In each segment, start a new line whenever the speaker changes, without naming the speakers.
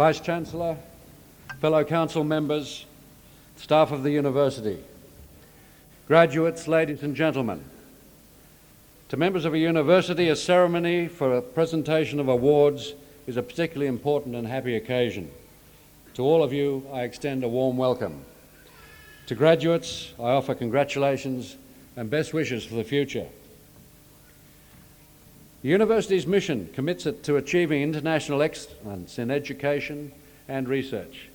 Vice-Chancellor, fellow council members, staff of the university, graduates, ladies and gentlemen. To members of a university, a ceremony for a presentation of awards is a particularly important and happy occasion. To all of you, I extend a warm welcome. To graduates, I offer congratulations and best wishes for the future. The university's mission commits it to achieving international excellence in education and research.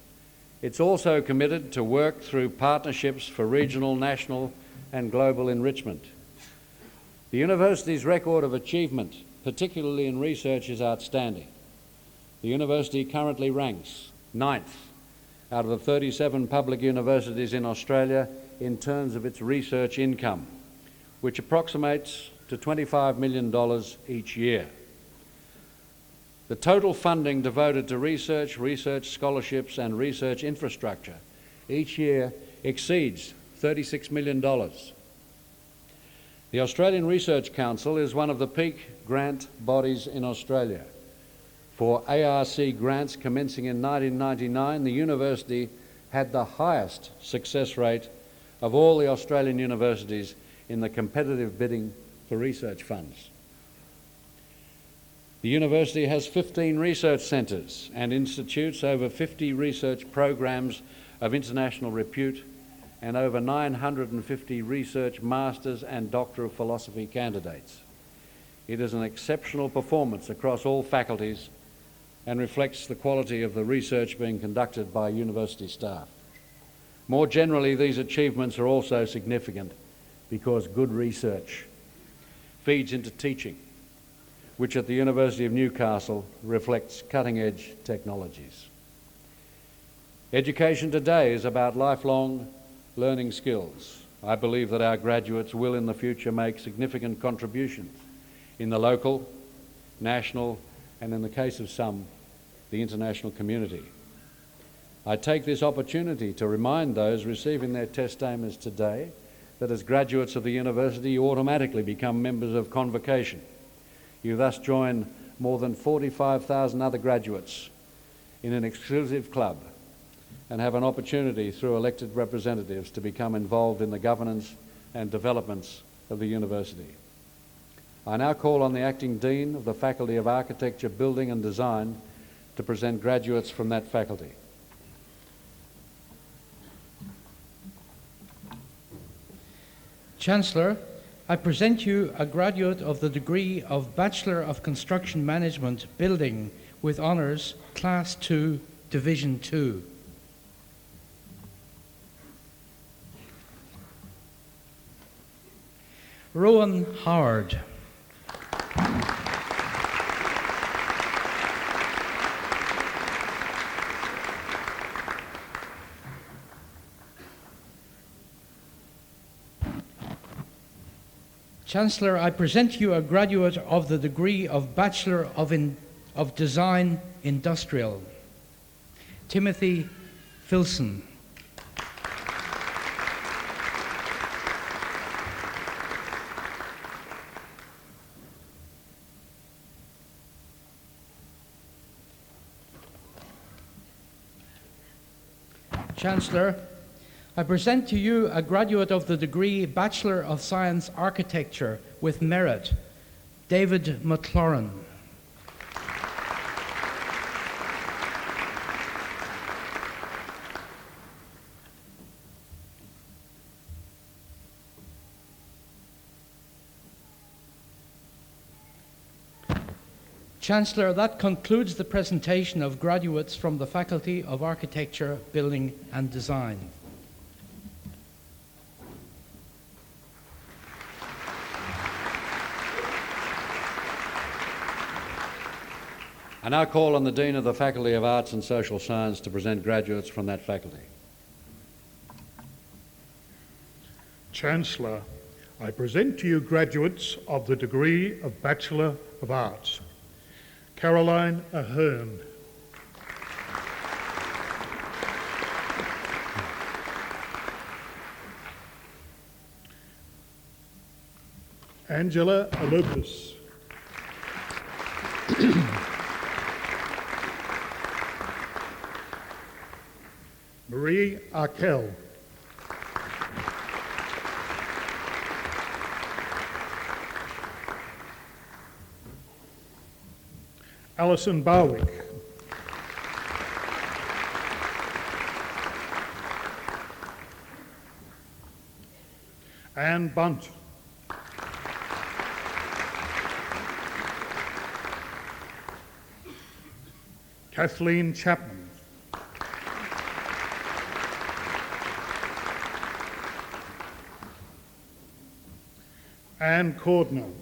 It's also committed to work through partnerships for regional, national and global enrichment. The university's record of achievement, particularly in research, is outstanding. The university currently ranks 9th out of the 37 public universities in Australia in terms of its research income, which approximates to $25 million each year. The total funding devoted to research, research scholarships and research infrastructure each year exceeds $36 million. The Australian Research Council is one of the peak grant bodies in Australia. For ARC grants commencing in 1999, the university had the highest success rate of all the Australian universities in the competitive bidding for research funds. The university has 15 research centres and institutes, over 50 research programs of international repute, and over 950 research masters and Doctor of Philosophy candidates. It is an exceptional performance across all faculties and reflects the quality of the research being conducted by university staff. More generally, these achievements are also significant because good research feeds into teaching, which at the University of Newcastle reflects cutting-edge technologies. Education today is about lifelong learning skills. I believe that our graduates will in the future make significant contributions in the local, national, and in the case of some, the international community. I take this opportunity to remind those receiving their testaments today that as graduates of the university, you automatically become members of Convocation. You thus join more than 45,000 other graduates in an exclusive club and have an opportunity through elected representatives to become involved in the governance and developments of the university. I now call on the Acting Dean of the Faculty of Architecture, Building and Design to present graduates from that faculty.
Chancellor, I present you a graduate of the degree of Bachelor of Construction Management, Building, with honours, Class 2, Division 2. Rowan Howard. Chancellor, I present you a graduate of the degree of Bachelor of Design Industrial, Timothy Filson. Chancellor, I present to you a graduate of the degree Bachelor of Science Architecture with Merit, David McLaurin. Chancellor, that concludes the presentation of graduates from the Faculty of Architecture, Building and Design.
I now call on the Dean of the Faculty of Arts and Social Science to present graduates from that faculty.
Chancellor, I present to you graduates of the degree of Bachelor of Arts. Caroline Ahern. Angela Alopis. Marie Arkell. Alison Barwick. Anne Bunt. Kathleen Chapman. Anne Cordner.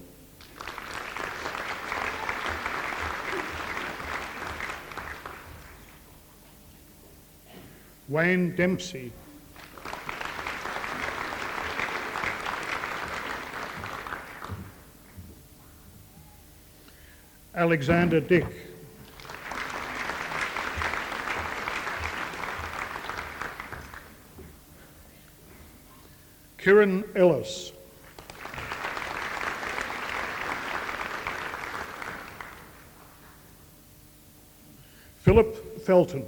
Wayne Dempsey. Alexander Dick. Kieran Ellis. Philip Felton.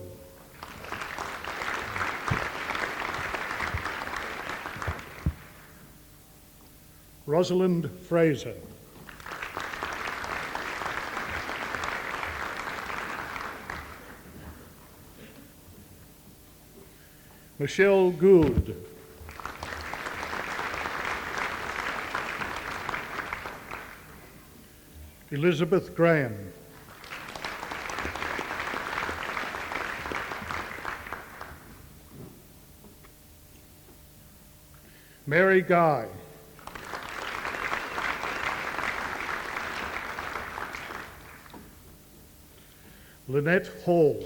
Rosalind Fraser. Michelle Gould. Elizabeth Graham. Mary Guy. Lynette Hall.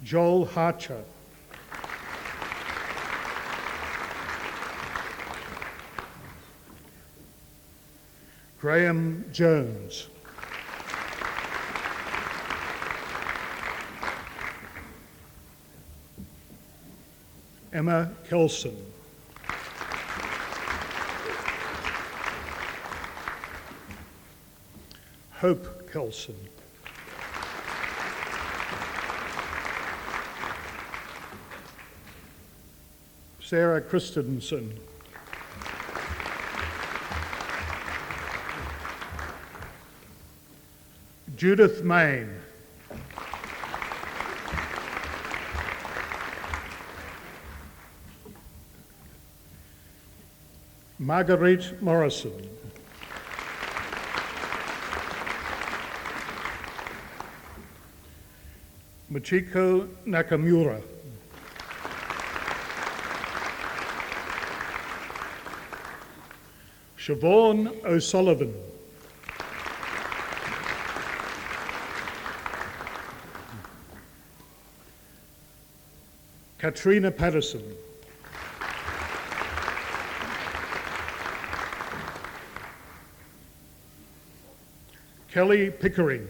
Joel Harcher. Graham Jones. Emma Kelson. Hope Kelson. Sarah Christensen. Judith Main. Marguerite Morrison. Michiko Nakamura. Siobhan O'Sullivan. Katrina Patterson. Kelly Pickering.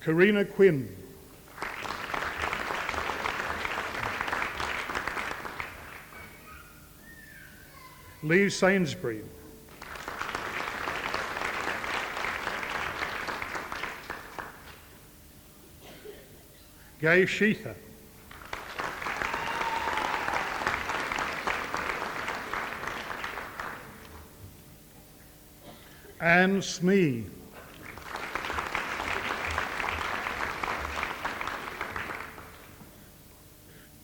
Karina Quinn. Lee Sainsbury. Gay Sheetha. Anne Smee.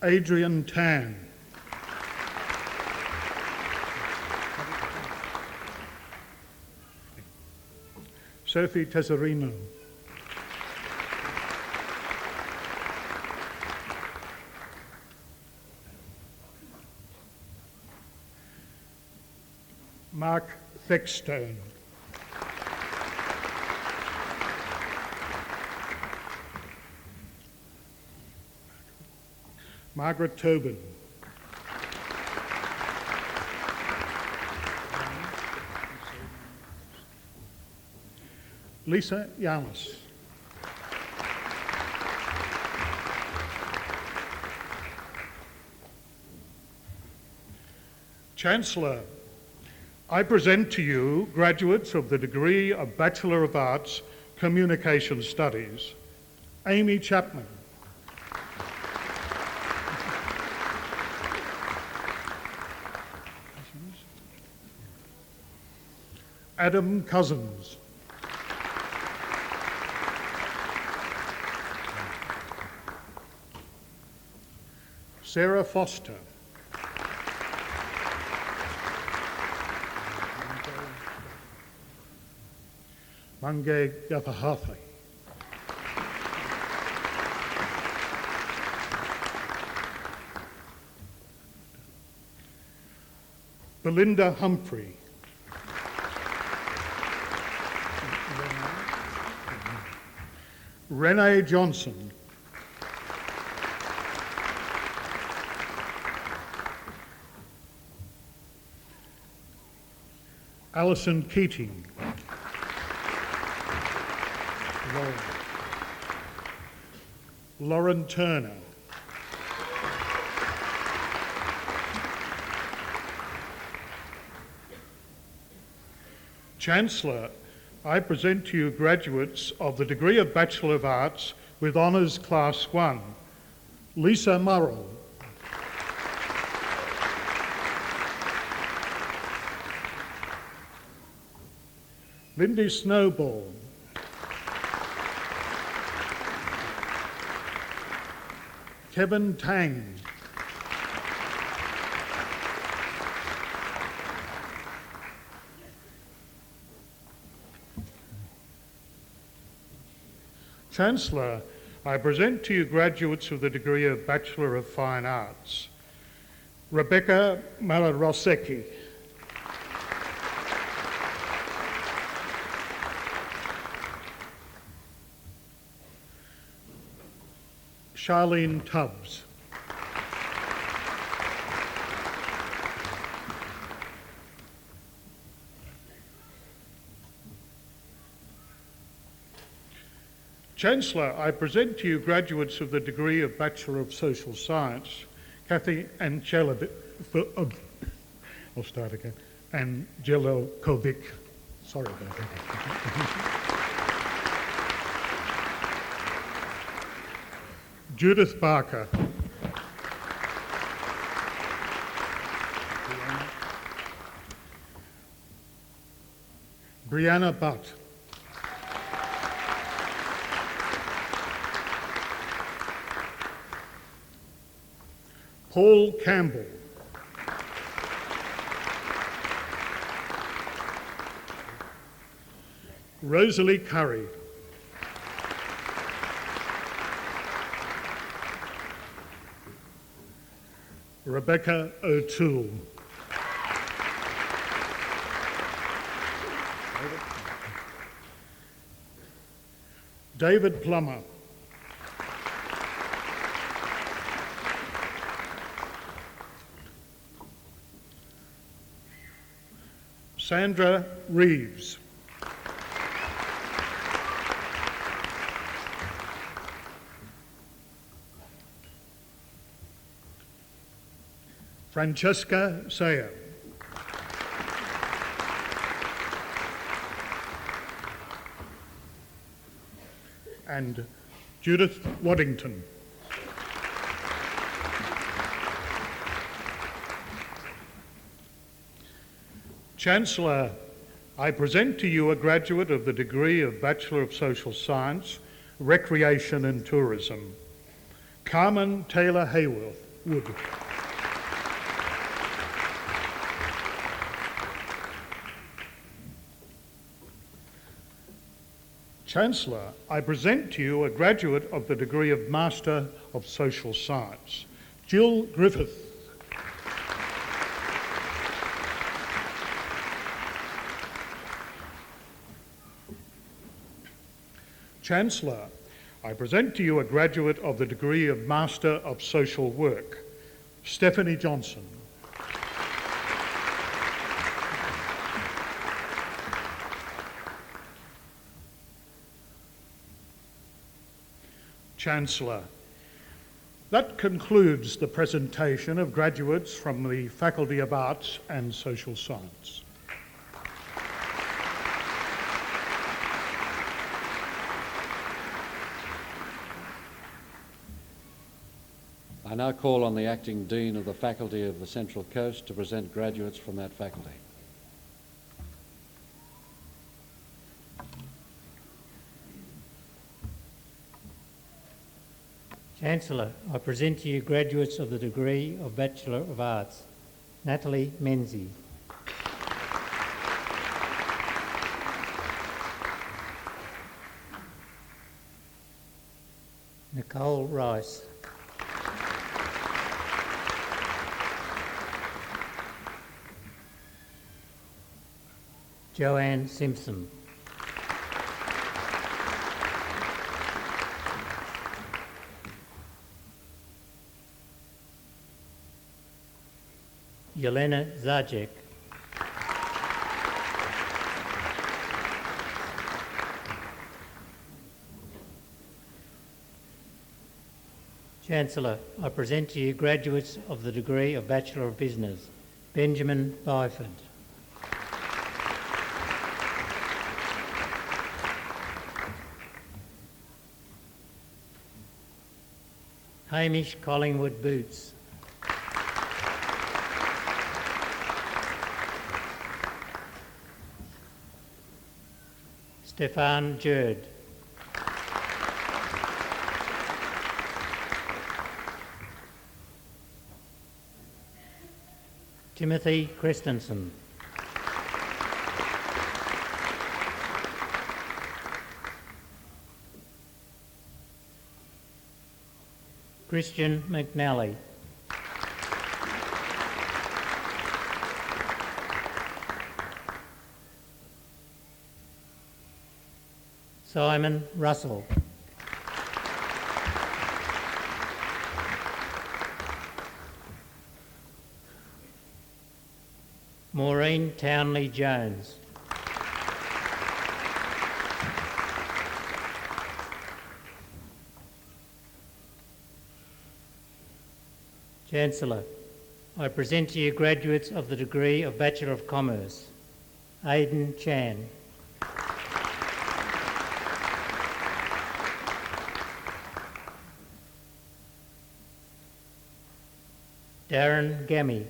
Adrian Tan. Sophie Teserino. Mark Thexstone. Margaret Tobin. Lisa Yanis. Chancellor, I present to you graduates of the degree of Bachelor of Arts, Communication Studies. Amy Chapman. Adam Cousins. Sarah Foster. Mange Yapahathi. Belinda Humphrey. Renee Johnson. Alison Keating. Lauren Turner. Chancellor, I present to you graduates of the degree of Bachelor of Arts with Honours Class 1. Lisa Murrell. Lindy Snowball. Kevin Tang. Chancellor, I present to you graduates of the degree of Bachelor of Fine Arts. Rebecca Malarosecki. Charlene Tubbs. Chancellor, I present to you graduates of the degree of Bachelor of Social Science, Kathy Angelikovic, sorry about that. Judith Barker. Brianna Butt. Paul Campbell. Rosalie Curry. Rebecca O'Toole. David Plummer. Sandra Reeves. Francesca Sayer. And Judith Waddington. Chancellor, I present to you a graduate of the degree of Bachelor of Social Science, Recreation and Tourism, Carmen Taylor Haywood. Chancellor, I present to you a graduate of the degree of Master of Social Science, Jill Griffith. Chancellor, I present to you a graduate of the degree of Master of Social Work, Stephanie Johnson. Chancellor, That concludes the presentation of graduates from the Faculty of Arts and Social Science.
I now call on the Acting Dean of the Faculty of the Central Coast to present graduates from that faculty.
Chancellor, I present to you graduates of the degree of Bachelor of Arts. Natalie Menzies. Nicole Rice. Joanne Simpson. Yelena Zajic. Chancellor, I present to you graduates of the degree of Bachelor of Business. Benjamin Byford. Hamish Collingwood Boots. Stefan Jerd. Timothy Christensen. Christian McNally. Simon Russell. Maureen Townley Jones. Chancellor, I present to you graduates of the degree of Bachelor of Commerce. Aidan Chan. Darren Gammy.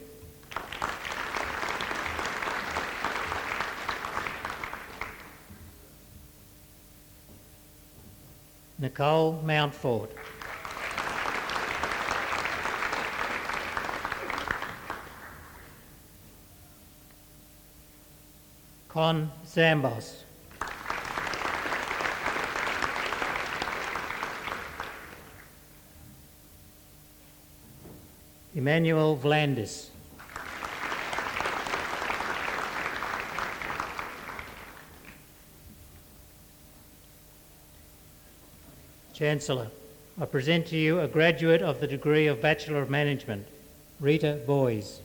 Nicole Mountfort. Con Zambos. Emmanuel Vlandis. Chancellor, I present to you a graduate of the degree of Bachelor of Management, Rita Boys.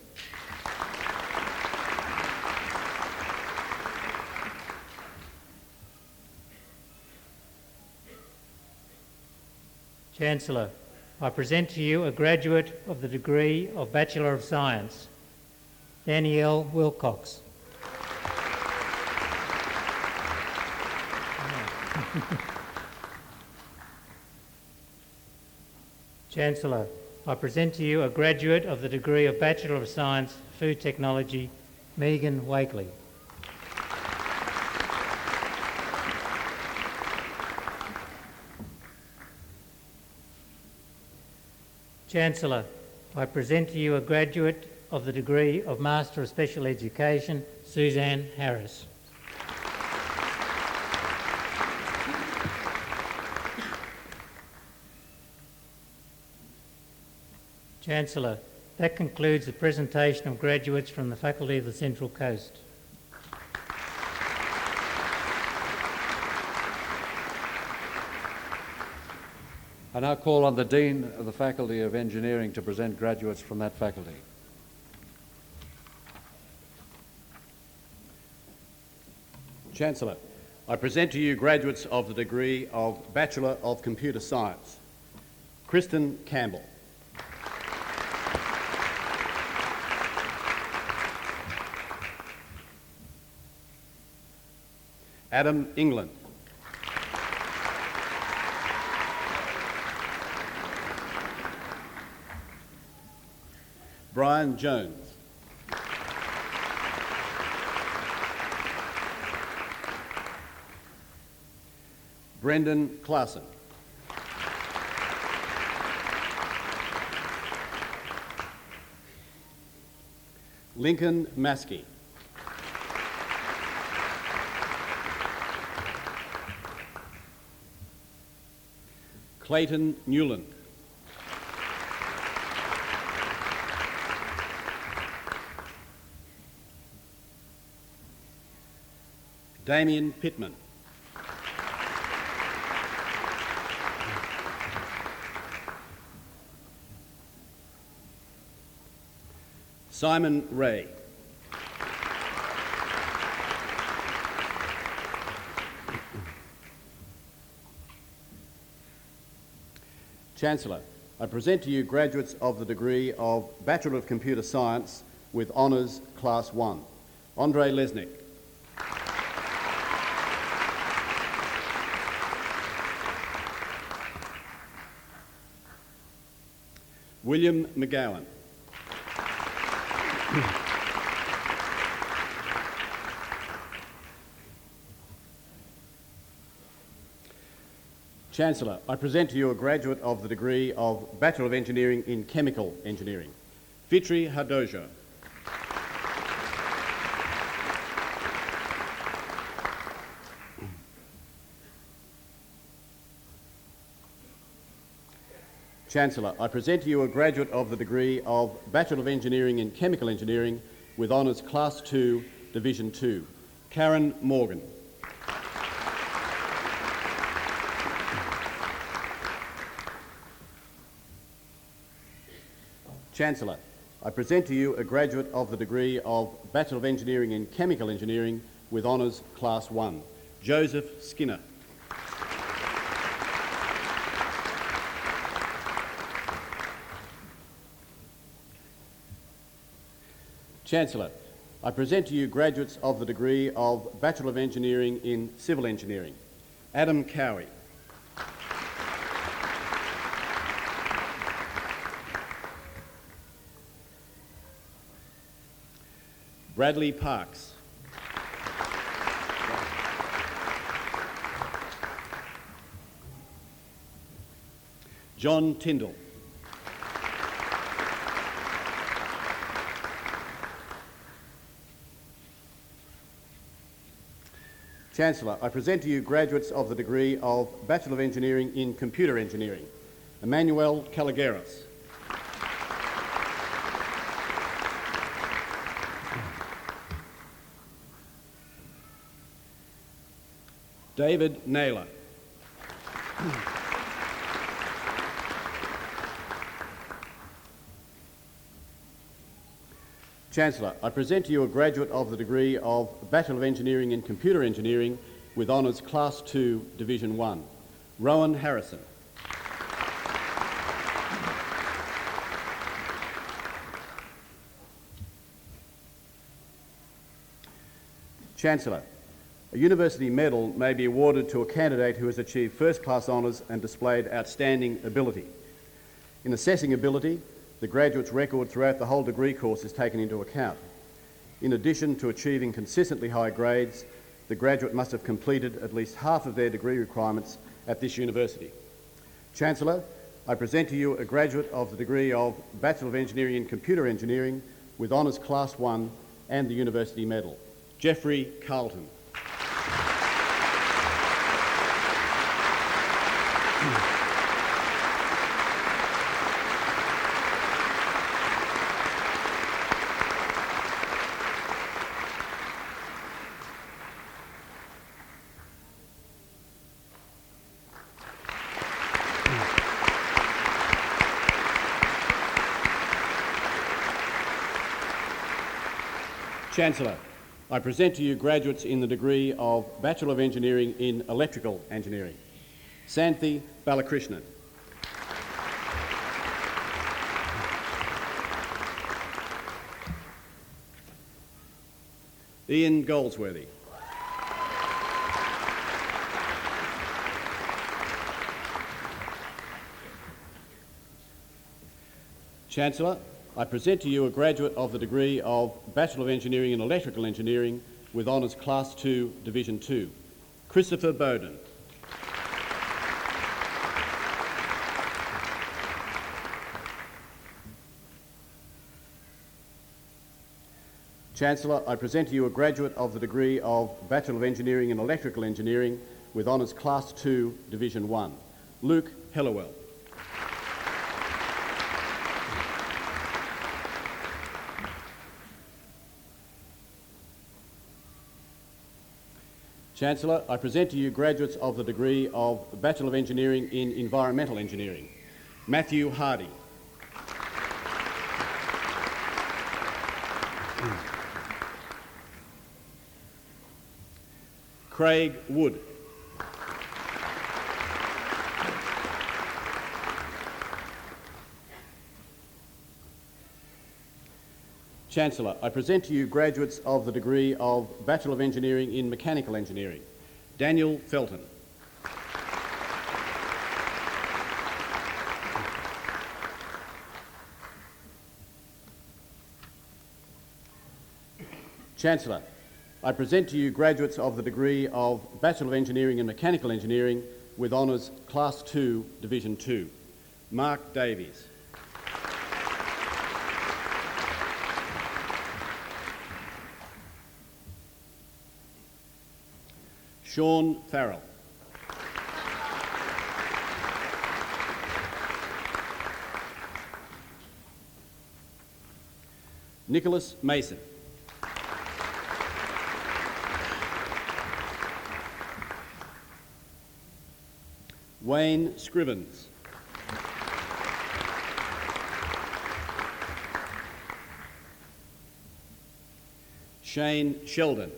Chancellor, I present to you a graduate of the degree of Bachelor of Science, Danielle Wilcox. Chancellor, I present to you a graduate of the degree of Bachelor of Science, Food Technology, Megan Wakely. Chancellor, I present to you a graduate of the degree of Master of Special Education, Suzanne Harris. Chancellor, that concludes the presentation of graduates from the Faculty of the Central Coast.
I now call on the Dean of the Faculty of Engineering to present graduates from that faculty.
Chancellor, I present to you graduates of the degree of Bachelor of Computer Science. Kristen Campbell. Adam England. Brian Jones. Brendan Claassen. Lincoln Maskey. Clayton Newland. Damien Pittman. Simon Ray. Chancellor, I present to you graduates of the degree of Bachelor of Computer Science with Honours Class 1. Andre Lesnick. William McGowan. Chancellor, I present to you a graduate of the degree of Bachelor of Engineering in Chemical Engineering, Fitri Hardoja. Chancellor, I present to you a graduate of the degree of Bachelor of Engineering in Chemical Engineering with Honours Class 2, Division 2, Karen Morgan. Chancellor, I present to you a graduate of the degree of Bachelor of Engineering in Chemical Engineering with Honours Class 1, Joseph Skinner. Chancellor, I present to you graduates of the degree of Bachelor of Engineering in Civil Engineering, Adam Cowie. Bradley Parks. John Tyndall. Chancellor, I present to you graduates of the degree of Bachelor of Engineering in Computer Engineering, Emmanuel Caligaris. David Naylor. Chancellor, I present to you a graduate of the degree of Bachelor of Engineering in Computer Engineering with Honours Class 2, Division 1, Rowan Harrison. Chancellor, a university medal may be awarded to a candidate who has achieved first-class honours and displayed outstanding ability. In assessing ability, the graduate's record throughout the whole degree course is taken into account. In addition to achieving consistently high grades, the graduate must have completed at least half of their degree requirements at this university. Chancellor, I present to you a graduate of the degree of Bachelor of Engineering in Computer Engineering with Honours Class 1 and the University Medal, Jeffrey Carlton. Chancellor, I present to you graduates in the degree of Bachelor of Engineering in Electrical Engineering, Santhi Balakrishnan. Ian Goldsworthy. Chancellor, I present to you a graduate of the degree of Bachelor of Engineering in Electrical Engineering with Honours Class 2, Division 2, Christopher Bowden. Chancellor, I present to you a graduate of the degree of Bachelor of Engineering in Electrical Engineering with Honours Class 2, Division 1, Luke Hellawell. Chancellor, I present to you graduates of the degree of Bachelor of Engineering in Environmental Engineering, Matthew Hardy. Craig Wood. Chancellor, I present to you graduates of the degree of Bachelor of Engineering in Mechanical Engineering, Daniel Felton. Chancellor, I present to you graduates of the degree of Bachelor of Engineering in Mechanical Engineering with Honours Class 2, Division 2, Mark Davies. Sean Farrell. Nicholas Mason. Wayne Scrivens. Shane Sheldon.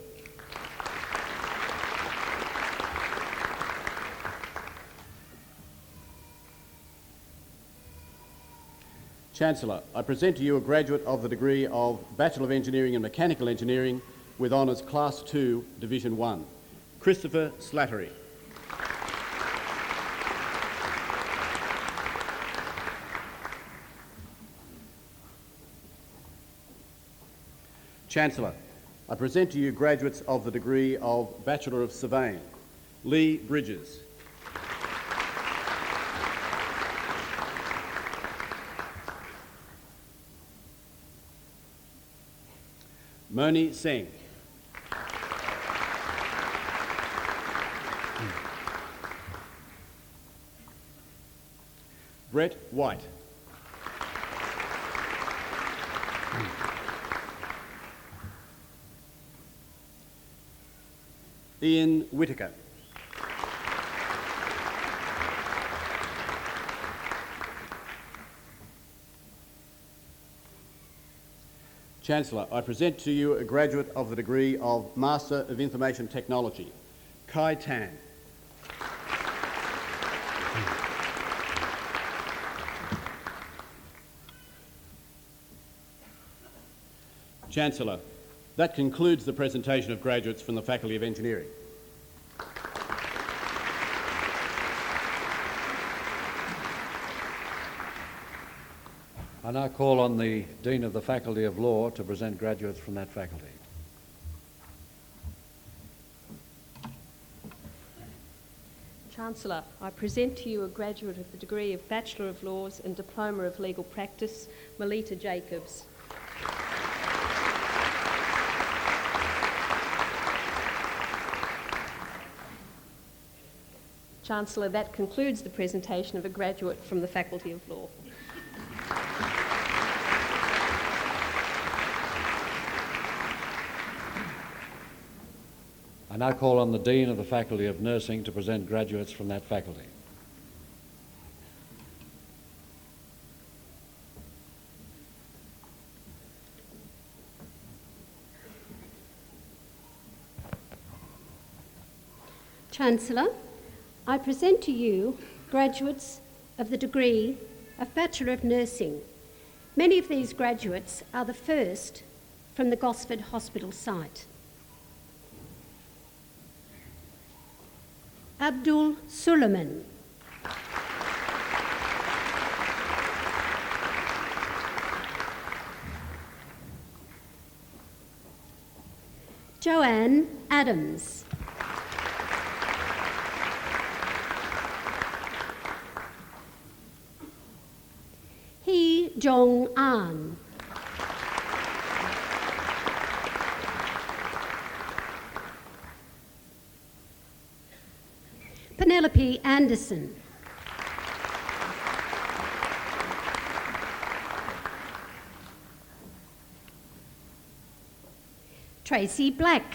Chancellor, I present to you a graduate of the degree of Bachelor of Engineering in Mechanical Engineering with Honours Class 2, Division 1, Christopher Slattery. Chancellor, I present to you graduates of the degree of Bachelor of Surveying, Lee Bridges. Moni Singh. Brett White. Ian Whittaker. Chancellor, I present to you a graduate of the degree of Master of Information Technology, Kai Tan. Chancellor, that concludes the presentation of graduates from the Faculty of Engineering.
I now call on the Dean of the Faculty of Law to present graduates from that faculty.
Chancellor, I present to you a graduate of the degree of Bachelor of Laws and Diploma of Legal Practice, Melita Jacobs. Chancellor, that concludes the presentation of a graduate from the Faculty of Law.
I now call on the Dean of the Faculty of Nursing to present graduates from that faculty.
Chancellor, I present to you graduates of the degree of Bachelor of Nursing. Many of these graduates are the first from the Gosford Hospital site. Abdul Suleiman. Joanne Adams. Hee Jong An. Penelope Anderson. Tracy Black.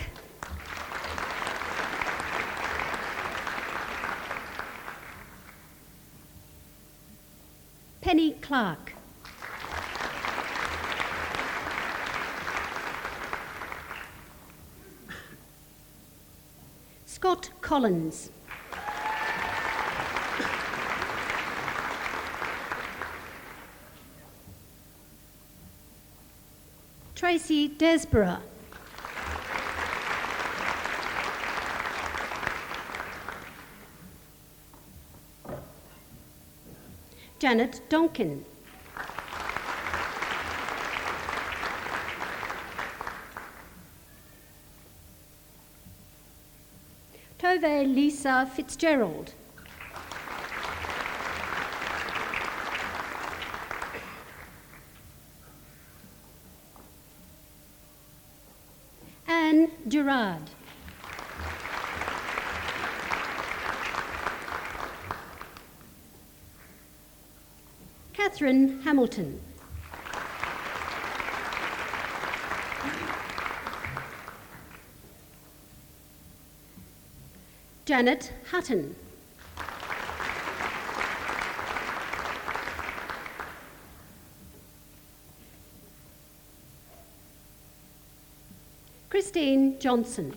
Penny Clark. Scott Collins. Tracy Desborough. Janet Donkin. Tove Lisa Fitzgerald. Anne Gerard. Catherine Hamilton. Janet Hutton. Christine Johnson.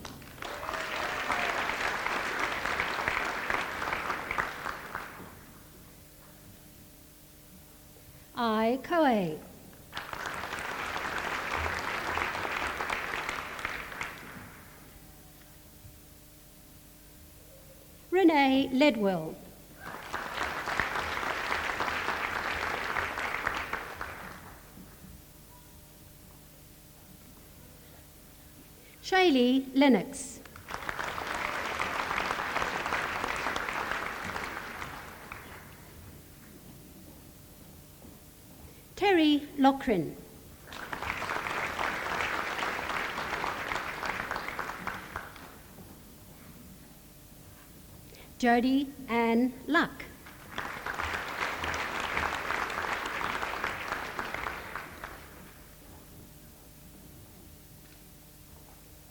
Ai Koe. Renee Ledwell. Shaylee Lennox. Terry Lochrin. Jodie Ann Luck.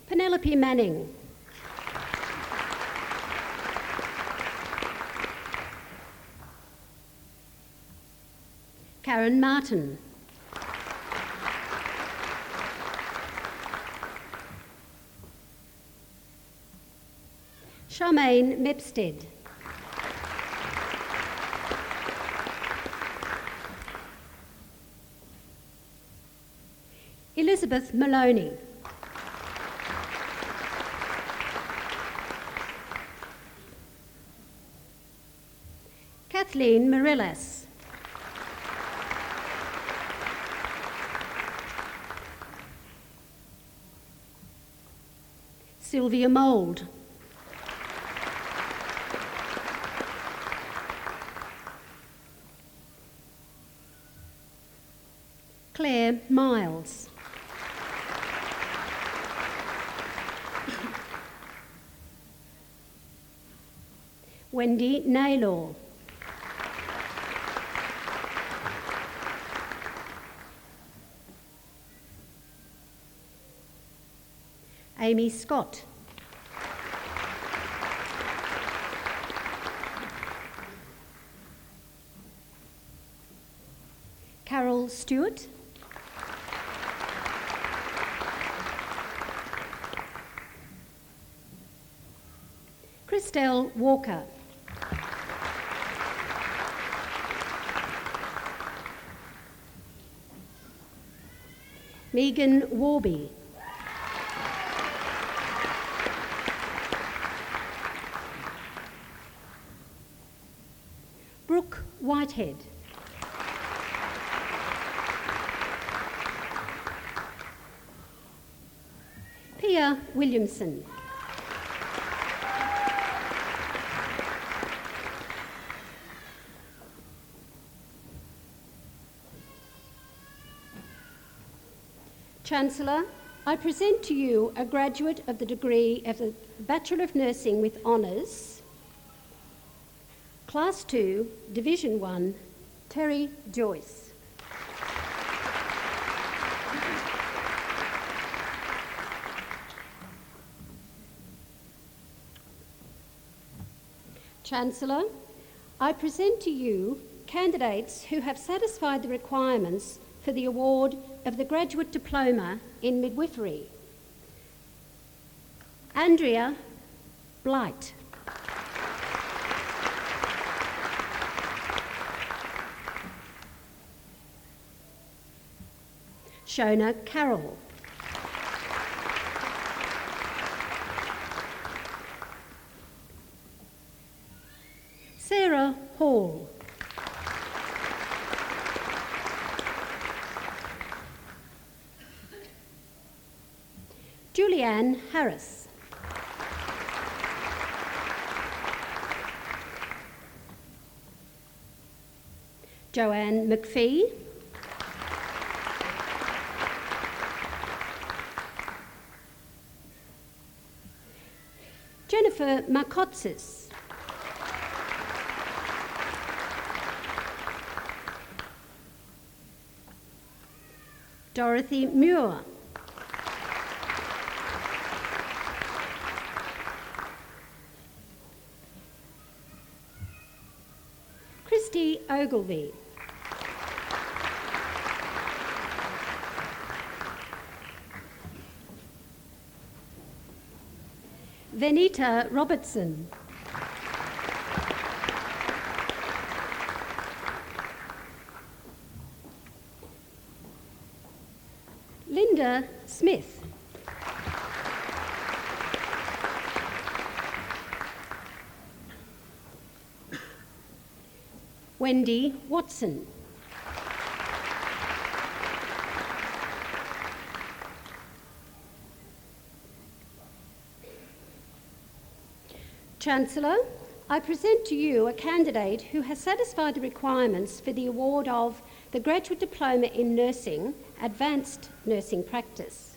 Penelope Manning. Karen Martin. Charmaine Mepstead. Elizabeth Maloney. Kathleen Morelas. Sylvia Mould. Claire Miles. Wendy Naylor. Amy Scott. Carol Stewart. Christelle Walker. Megan Warby. Brooke Whitehead. Pia Andrea Williamson. Chancellor, I present to you a graduate of the degree of the Bachelor of Nursing with Honours, Class 2, Division 1, Terry Joyce. Chancellor, I present to you candidates who have satisfied the requirements for the award of the Graduate Diploma in Midwifery. Andrea Blight. Shona Carroll. Sarah Hall. Julianne Harris. Joanne McPhee. Jennifer Markotsis. Dorothy Muir. Christy Ogilvie. Venita Robertson. Linda Smith. Wendy Watson. Chancellor, I present to you a candidate who has satisfied the requirements for the award of the Graduate Diploma in Nursing, Advanced Nursing Practice.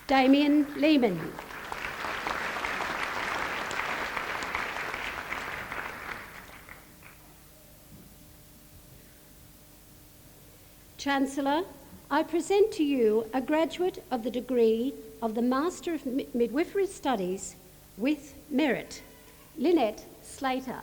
Damien Lehman. Chancellor, I present to you a graduate of the degree of the Master of Midwifery Studies with Merit, Lynette Slater.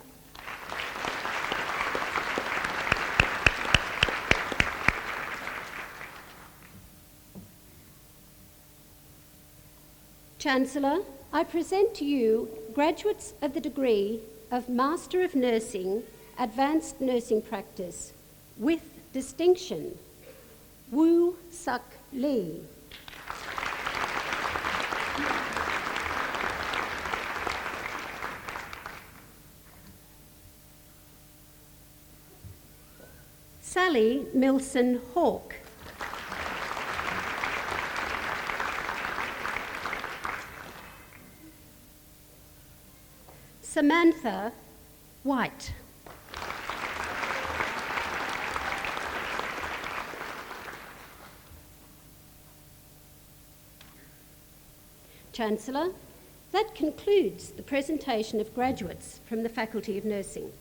Chancellor, I present to you graduates of the degree of Master of Nursing, Advanced Nursing Practice with distinction, Woo Suk Lee. Sally Milson Hawke. Samantha White. Chancellor, that concludes the presentation of graduates from the Faculty of Nursing.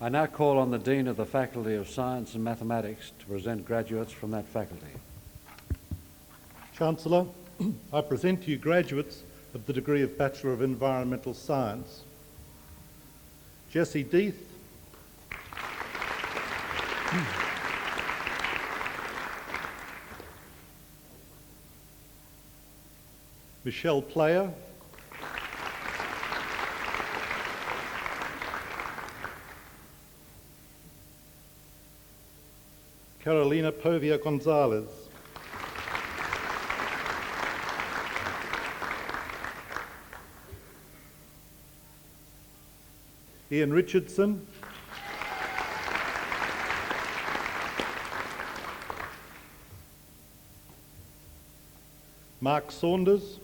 I now call on the Dean of the Faculty of Science and Mathematics to present graduates from that faculty.
Chancellor, I present to you graduates of the degree of Bachelor of Environmental Science. Jessie Deeth. Michelle Player. Carolina Povia Gonzalez. Ian Richardson. Mark Saunders,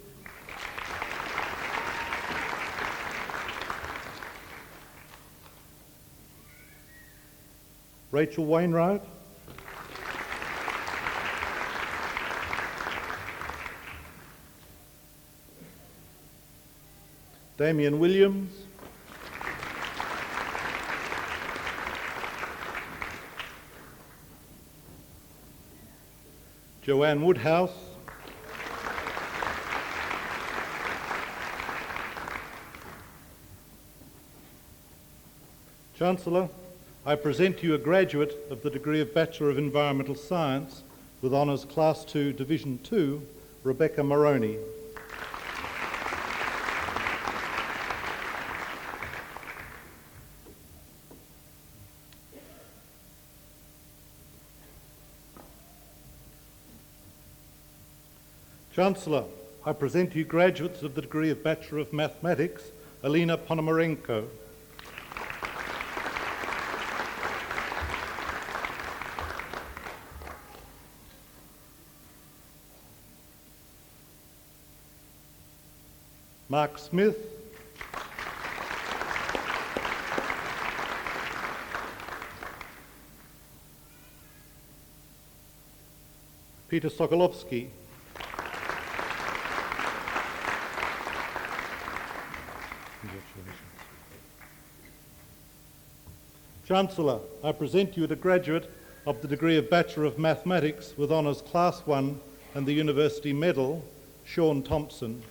Rachel Wainwright, Damien Williams, Joanne Woodhouse, Chancellor, I present to you a graduate of the degree of Bachelor of Environmental Science with Honours Class 2, Division 2, Rebecca Moroney. Chancellor, I present to you graduates of the degree of Bachelor of Mathematics, Alina Ponomarenko. Mark Smith, Peter Sokolovsky, Chancellor, I present you a graduate of the degree of Bachelor of Mathematics with Honours Class 1 and the University Medal, Sean Thompson.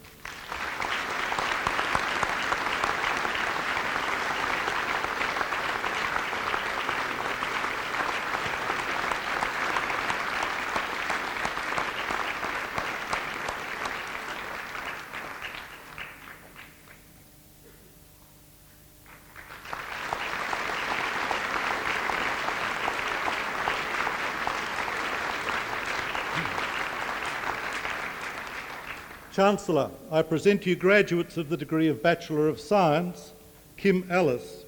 Chancellor, I present to you graduates of the degree of Bachelor of Science, Kim Ellis.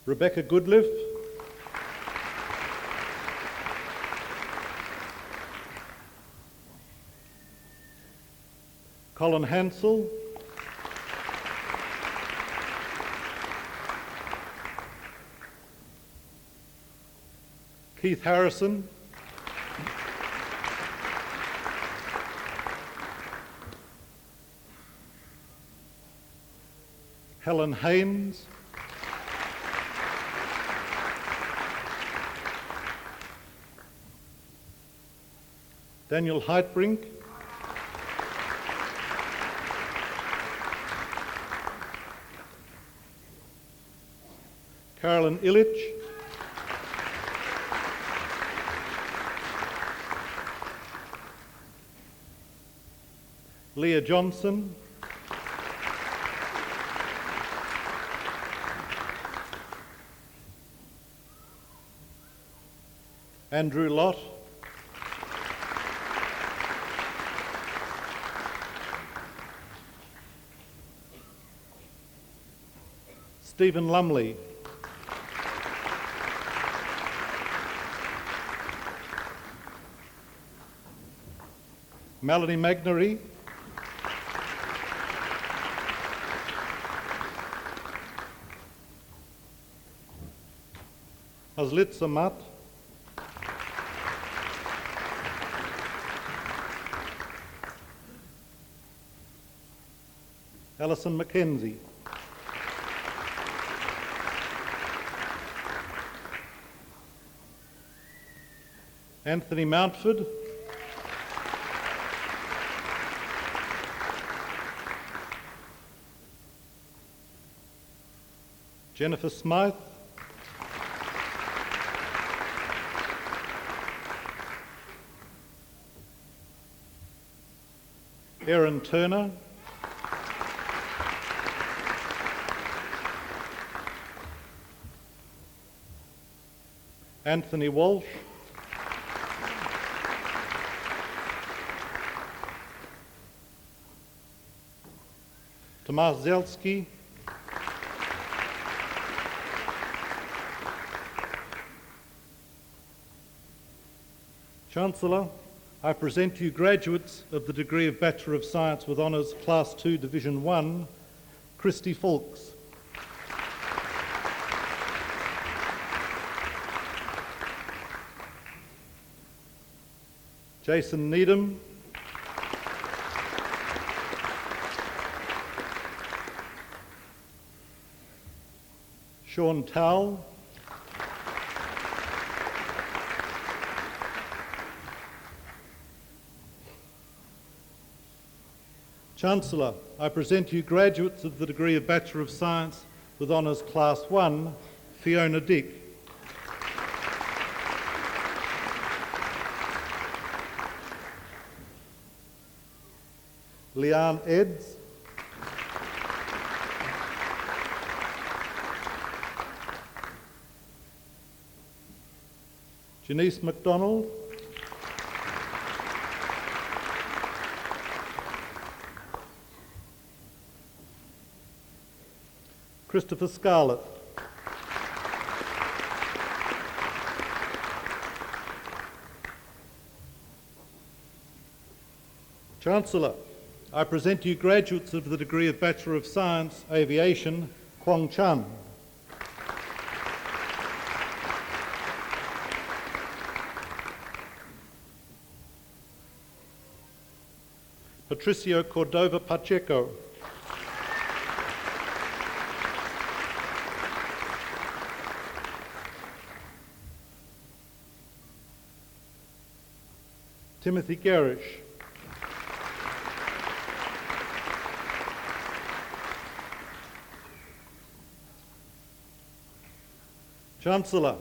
Rebecca Goodliff, Colin Hansel, Keith Harrison, Helen Haynes, Daniel Heitbrink, Carolyn Illich, Leah Johnson, Andrew Lott, Stephen Lumley, Melanie Magnery, Azlitza Matt, Alison Mackenzie, Anthony Mountford, Jennifer Smythe, Erin Turner, Anthony Walsh, Tomasz Zelski, Chancellor, I present to you graduates of the degree of Bachelor of Science with Honours Class 2 Division 1, Christy Fawkes. Jason Needham. Sean Towell. Chancellor, I present to you graduates of the degree of Bachelor of Science with Honours Class 1, Fiona Dick. Leanne Eds. Janice MacDonald. Christopher Scarlett. Chancellor, I present to you graduates of the degree of Bachelor of Science, Aviation, Kwong Chan. Patricio Cordova Pacheco. Timothy Garish. Chancellor,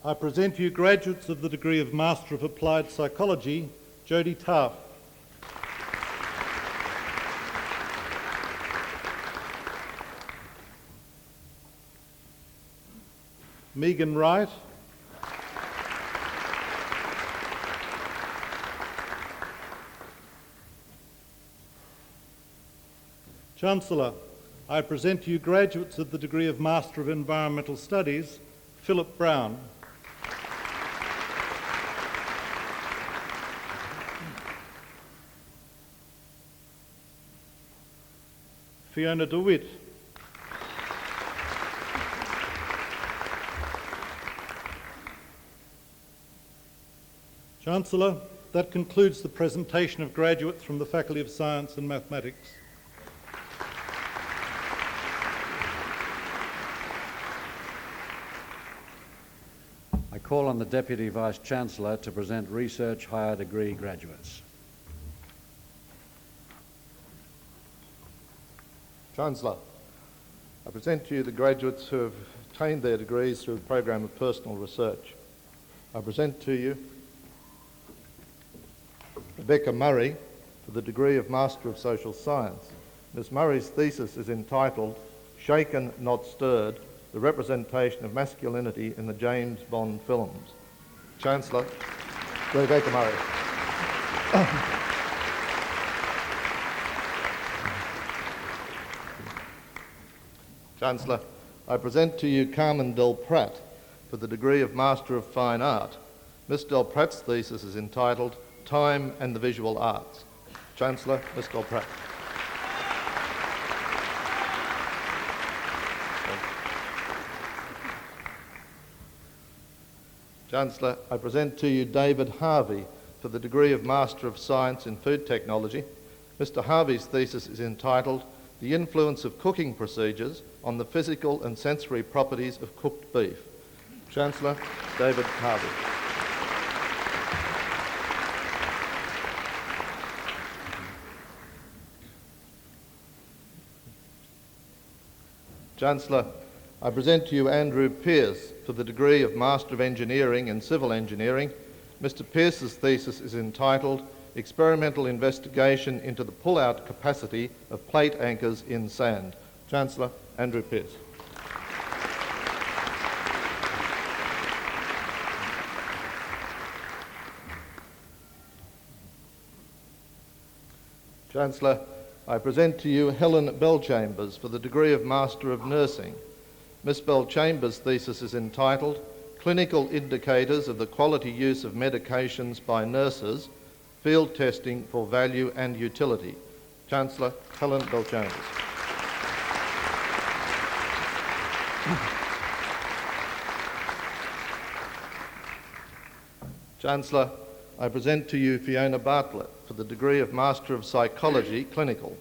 I present to you graduates of the degree of Master of Applied Psychology, Jodie Taff. Megan Wright. Chancellor, I present to you graduates of the degree of Master of Environmental Studies, Philip Brown. Fiona DeWitt. Chancellor, that concludes the presentation of graduates from the Faculty of Science and Mathematics.
I call on the Deputy Vice-Chancellor to present research higher degree graduates.
Chancellor, I present to you the graduates who have obtained their degrees through the program of personal research. I present to you Rebecca Murray for the degree of Master of Social Science. Ms. Murray's thesis is entitled Shaken Not Stirred, the representation of masculinity in the James Bond films. Chancellor, Rebecca Murray. Chancellor, I present to you Carmen Del Prat for the degree of Master of Fine Art. Ms. Del Prat's thesis is entitled Time and the Visual Arts. Chancellor, Ms. Del Prat. Chancellor, I present to you David Harvey for the degree of Master of Science in Food Technology. Mr. Harvey's thesis is entitled The Influence of Cooking Procedures on the Physical and Sensory Properties of Cooked Beef. Chancellor, David Harvey. Chancellor, I present to you Andrew Pearce for the degree of Master of Engineering in Civil Engineering. Mr. Pearce's thesis is entitled Experimental Investigation into the Pull-Out Capacity of Plate Anchors in Sand. Chancellor, Andrew Pearce. Chancellor, I present to you Helen Bellchambers for the degree of Master of Nursing. Miss Bellchambers' thesis is entitled clinical indicators of the quality use of medications by nurses, field testing for value and utility. Chancellor Helen Bell-Jones. Chancellor, I present to you Fiona Bartlett for the degree of Master of Psychology, Clinical.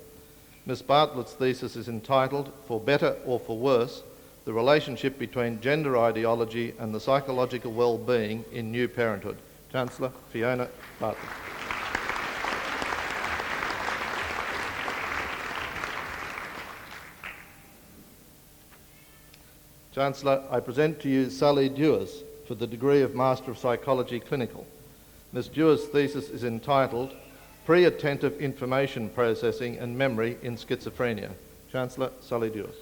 Ms Bartlett's thesis is entitled, For Better or For Worse, the relationship between gender ideology and the psychological well-being in new parenthood. Chancellor Fiona Bartlett. Chancellor, I present to you Sally Dewis for the degree of Master of Psychology Clinical. Ms Dewis' thesis is entitled Pre-Attentive Information Processing and Memory in Schizophrenia. Chancellor Sally Dewis.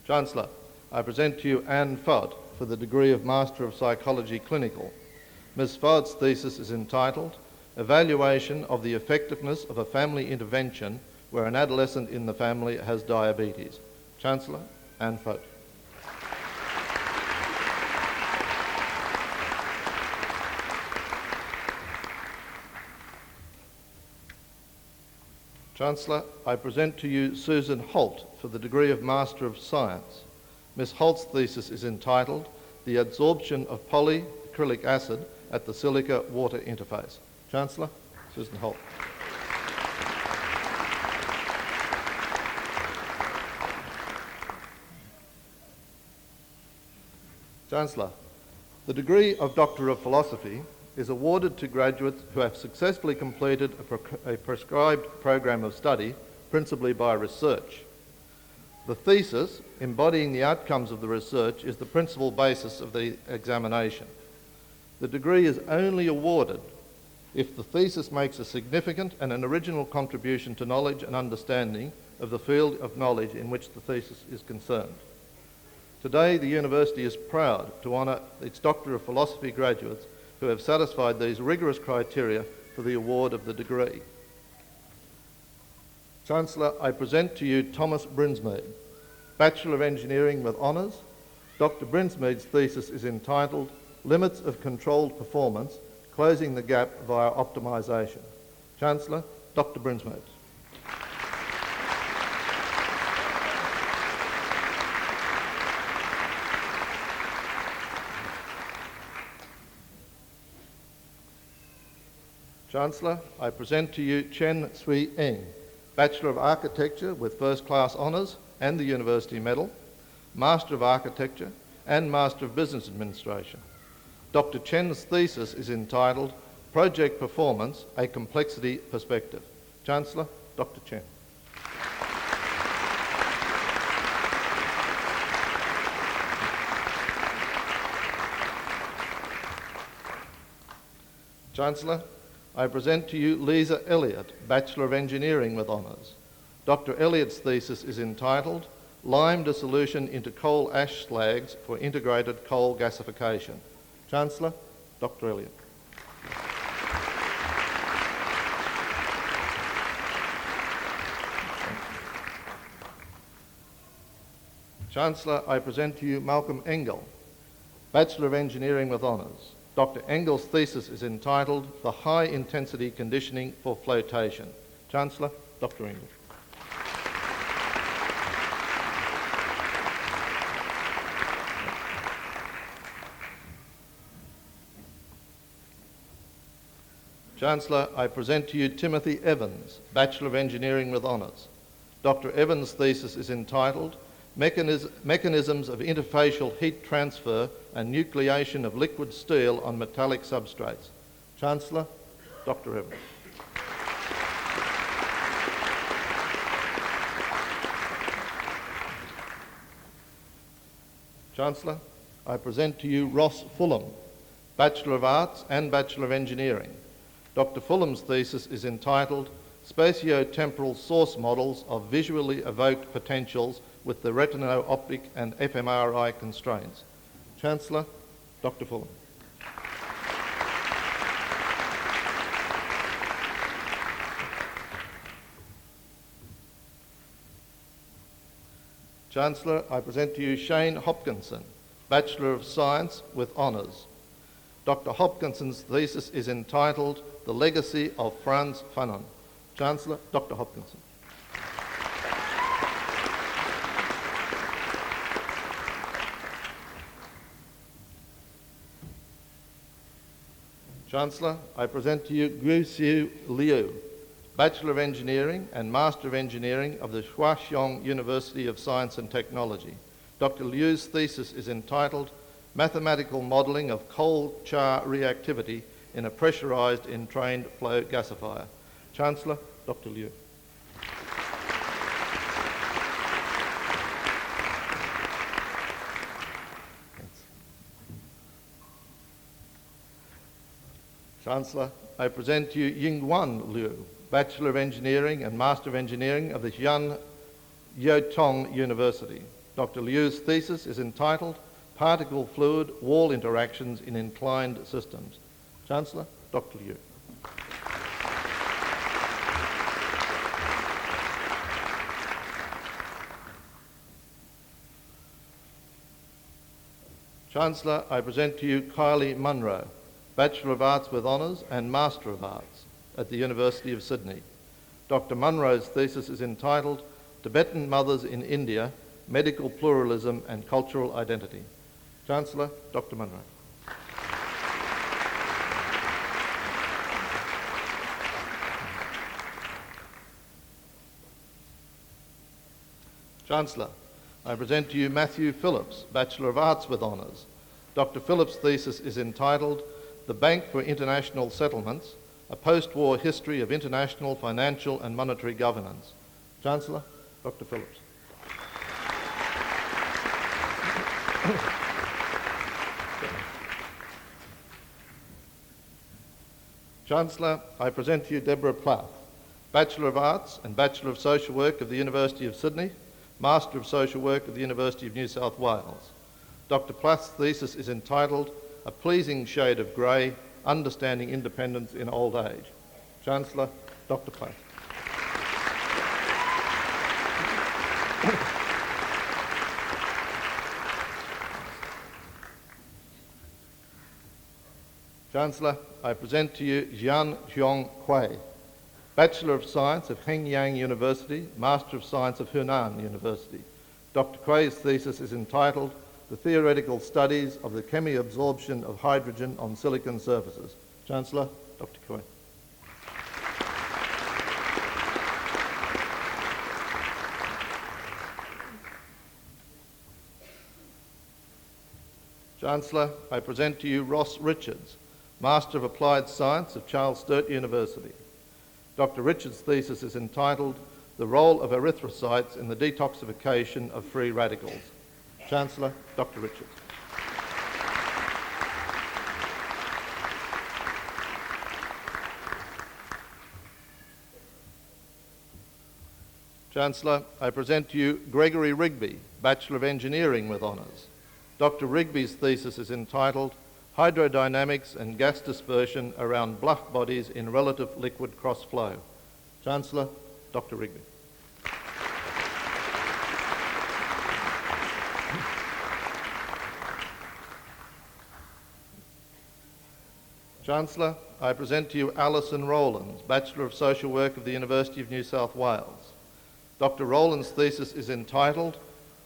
Chancellor, I present to you Anne Fodd for the degree of Master of Psychology Clinical. Ms Fodd's thesis is entitled Evaluation of the Effectiveness of a Family Intervention where an adolescent in the family has diabetes. Chancellor Anne Fodd. Chancellor, I present to you Susan Holt for the degree of Master of Science. Ms Holt's thesis is entitled The Adsorption of Polyacrylic Acid at the Silica-Water Interface. Chancellor, Susan Holt. Chancellor, the degree of Doctor of Philosophy is awarded to graduates who have successfully completed a prescribed program of study, principally by research. The thesis, embodying the outcomes of the research, is the principal basis of the examination. The degree is only awarded if the thesis makes a significant and an original contribution to knowledge and understanding of the field of knowledge in which the thesis is concerned. Today, the University is proud to honour its Doctor of Philosophy graduates who have satisfied these rigorous criteria for the award of the degree. Chancellor, I present to you Thomas Brinsmead, Bachelor of Engineering with Honours. Dr. Brinsmead's thesis is entitled Limits of Controlled Performance, Closing the Gap via Optimisation. Chancellor, Dr. Brinsmead. Chancellor, I present to you Chen Sui Eng, Bachelor of Architecture with First Class Honours and the University Medal, Master of Architecture and Master of Business Administration. Dr. Chen's thesis is entitled Project Performance, a Complexity Perspective. Chancellor, Dr. Chen. Chancellor, I present to you Lisa Elliott, Bachelor of Engineering with Honours. Dr. Elliott's thesis is entitled Lime Dissolution into Coal Ash Slags for Integrated Coal Gasification. Chancellor, Dr. Elliott. Chancellor, I present to you Malcolm Engel, Bachelor of Engineering with Honours. Dr. Engel's thesis is entitled The High Intensity Conditioning for Flotation. Chancellor, Dr. Engel. Chancellor, I present to you Timothy Evans, Bachelor of Engineering with Honours. Dr. Evans' thesis is entitled Mechanisms of Interfacial Heat Transfer and Nucleation of Liquid Steel on Metallic Substrates. Chancellor, Dr. Evans. Chancellor, I present to you Ross Fulham, Bachelor of Arts and Bachelor of Engineering. Dr. Fulham's thesis is entitled Spatio-Temporal Source Models of Visually Evoked Potentials with the Retino-Optic and fMRI Constraints. Chancellor, Dr. Fulham. Chancellor, I present to you Shane Hopkinson, Bachelor of Science with Honours. Dr. Hopkinson's thesis is entitled The Legacy of Frantz Fanon. Chancellor, Dr. Hopkinson. Chancellor, I present to you Guixiu Liu, Bachelor of Engineering and Master of Engineering of the Huaxiong University of Science and Technology. Dr. Liu's thesis is entitled Mathematical Modelling of Coal Char Reactivity in a Pressurised Entrained Flow Gasifier. Chancellor, Dr. Liu. Chancellor, I present to you Yingwan Liu, Bachelor of Engineering and Master of Engineering of the Xi'an Yotong University. Dr. Liu's thesis is entitled Particle Fluid Wall Interactions in Inclined Systems. Chancellor, Dr. Liu. Chancellor, I present to you Kylie Munro, Bachelor of Arts with Honours and Master of Arts at the University of Sydney. Dr. Munro's thesis is entitled Tibetan Mothers in India, Medical Pluralism and Cultural Identity. Chancellor, Dr. Munro. Chancellor, I present to you Matthew Phillips, Bachelor of Arts with Honours. Dr. Phillips' thesis is entitled The Bank for International Settlements, a Post-War History of International Financial and Monetary Governance. Chancellor, Dr. Phillips. Chancellor, I present to you Deborah Plath, Bachelor of Arts and Bachelor of Social Work of the University of Sydney, Master of Social Work of the University of New South Wales. Dr. Plath's thesis is entitled A Pleasing Shade of Grey, Understanding Independence in Old Age. Chancellor, Dr. Plath. Chancellor, I present to you Jian Xiong Hui, Bachelor of Science of Hengyang University, Master of Science of Hunan University. Dr. Kui's thesis is entitled The Theoretical Studies of the Chemiabsorption of Hydrogen on Silicon Surfaces. Chancellor, Dr. Kui. Chancellor, I present to you Ross Richards, Master of Applied Science of Charles Sturt University. Dr. Richards' thesis is entitled The Role of Erythrocytes in the Detoxification of Free Radicals. Chancellor, Dr. Richards. Chancellor, I present to you Gregory Rigby, Bachelor of Engineering with Honours. Dr. Rigby's thesis is entitled Hydrodynamics and Gas Dispersion Around Bluff Bodies in Relative Liquid Cross-Flow. Chancellor, Dr. Rigby. Chancellor, I present to you Alison Rowlands, Bachelor of Social Work of the University of New South Wales. Dr. Rowlands' thesis is entitled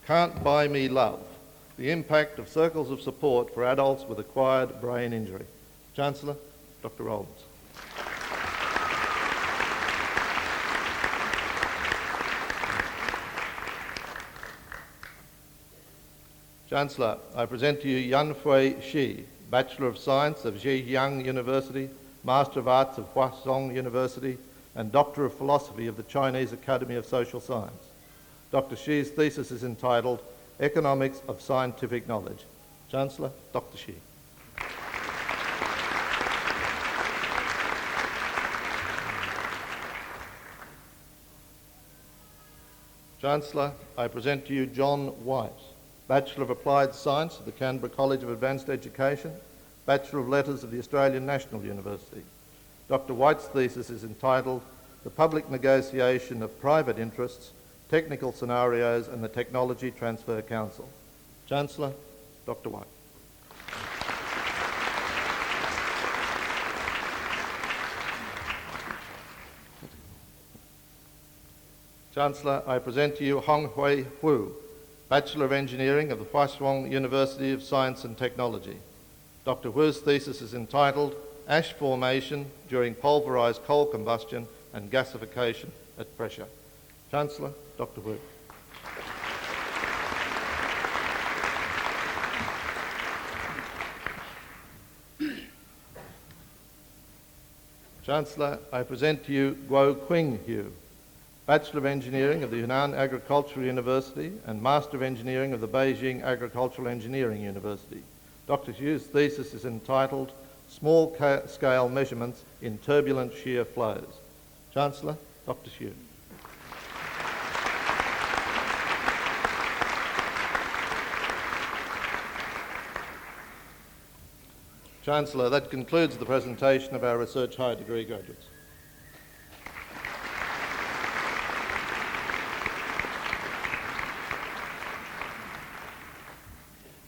Can't Buy Me Love, the Impact of Circles of Support for Adults with Acquired Brain Injury. Chancellor, Dr. Rowlands. Chancellor, I present to you Yanhui Shi, Bachelor of Science of Zhejiang University, Master of Arts of Huaxiong University, and Doctor of Philosophy of the Chinese Academy of Social Science. Dr. Shi's thesis is entitled Economics of Scientific Knowledge. Chancellor, Dr. Shi. Chancellor, I present to you John White, Bachelor of Applied Science of the Canberra College of Advanced Education, Bachelor of Letters of the Australian National University. Dr. White's thesis is entitled The Public Negotiation of Private Interests, technical scenarios and the Technology Transfer Council. Chancellor, Dr. White. Chancellor, I present to you Hong Hui Hu, Bachelor of Engineering of the Huashuang University of Science and Technology. Dr. Hu's thesis is entitled Ash Formation During Pulverised Coal Combustion and Gasification at Pressure. Chancellor, Dr. Hu. Chancellor, I present to you Guo Qing Hu, Bachelor of Engineering of the Yunnan Agricultural University and Master of Engineering of the Beijing Agricultural Engineering University. Dr. Hu's thesis is entitled Small-Scale Measurements in Turbulent Shear Flows. Chancellor, Dr. Hu. Chancellor, that concludes the presentation of our research higher degree graduates.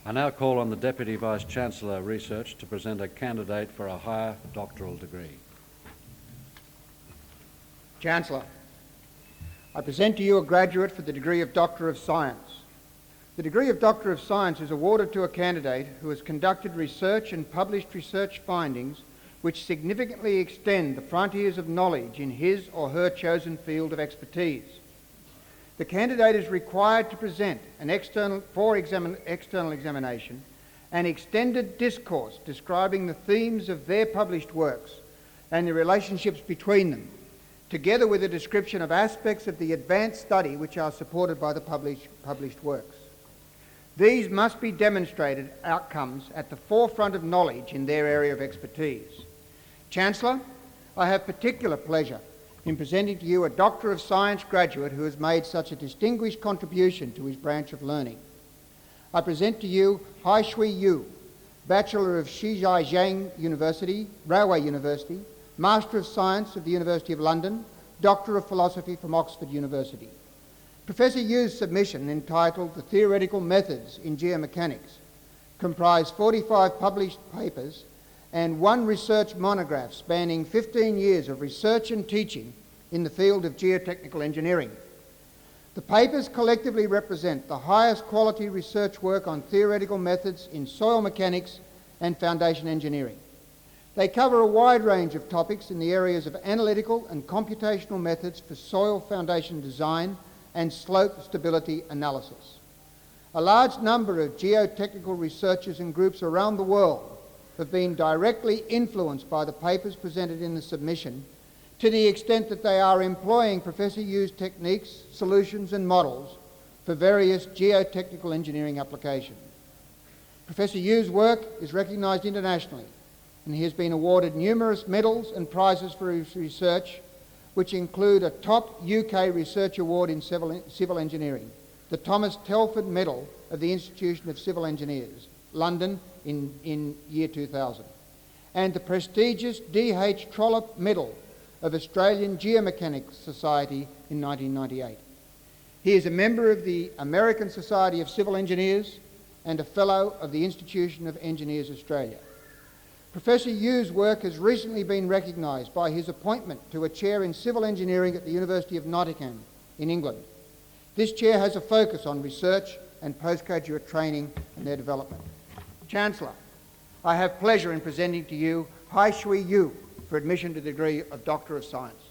I now call on the Deputy Vice-Chancellor Research to present a candidate for a higher doctoral degree.
Chancellor, I present to you a graduate for the degree of Doctor of Science. The degree of Doctor of Science is awarded to a candidate who has conducted research and published research findings which significantly extend the frontiers of knowledge in his or her chosen field of expertise. The candidate is required to present an external examination an extended discourse describing the themes of their published works and the relationships between them, together with a description of aspects of the advanced study which are supported by the published works. These must be demonstrated outcomes at the forefront of knowledge in their area of expertise. Chancellor, I have particular pleasure in presenting to you a Doctor of Science graduate who has made such a distinguished contribution to his branch of learning. I present to you Hai Shui Yu, Bachelor of Zhejiang University, Railway University, Master of Science of the University of London, Doctor of Philosophy from Oxford University. Professor Yu's submission, entitled The Theoretical Methods in Geomechanics, comprised 45 published papers and one research monograph spanning 15 years of research and teaching in the field of geotechnical engineering. The papers collectively represent the highest quality research work on theoretical methods in soil mechanics and foundation engineering. They cover a wide range of topics in the areas of analytical and computational methods for soil foundation design and slope stability analysis. A large number of geotechnical researchers and groups around the world have been directly influenced by the papers presented in the submission, to the extent that they are employing Professor Yu's techniques, solutions and models for various geotechnical engineering applications. Professor Yu's work is recognised internationally, and he has been awarded numerous medals and prizes for his research, which include a top UK Research Award in Civil Engineering, the Thomas Telford Medal of the Institution of Civil Engineers, London in year 2000, and the prestigious D.H. Trollope Medal of Australian Geomechanics Society in 1998. He is a member of the American Society of Civil Engineers and a Fellow of the Institution of Engineers Australia. Professor Yu's work has recently been recognised by his appointment to a chair in civil engineering at the University of Nottingham in England. This chair has a focus on research and postgraduate training and their development. Chancellor, I have pleasure in presenting to you Hai Shui Yu for admission to the degree of Doctor of Science.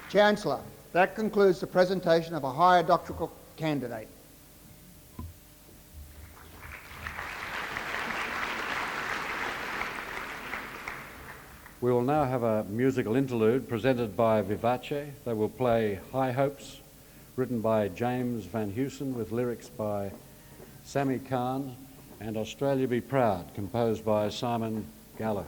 Chancellor, that concludes the presentation of a higher doctoral candidate.
We will now have a musical interlude presented by Vivace. They will play High Hopes, written by James Van Heusen with lyrics by Sammy Khan and Australia Be Proud, composed by Simon Gallagher.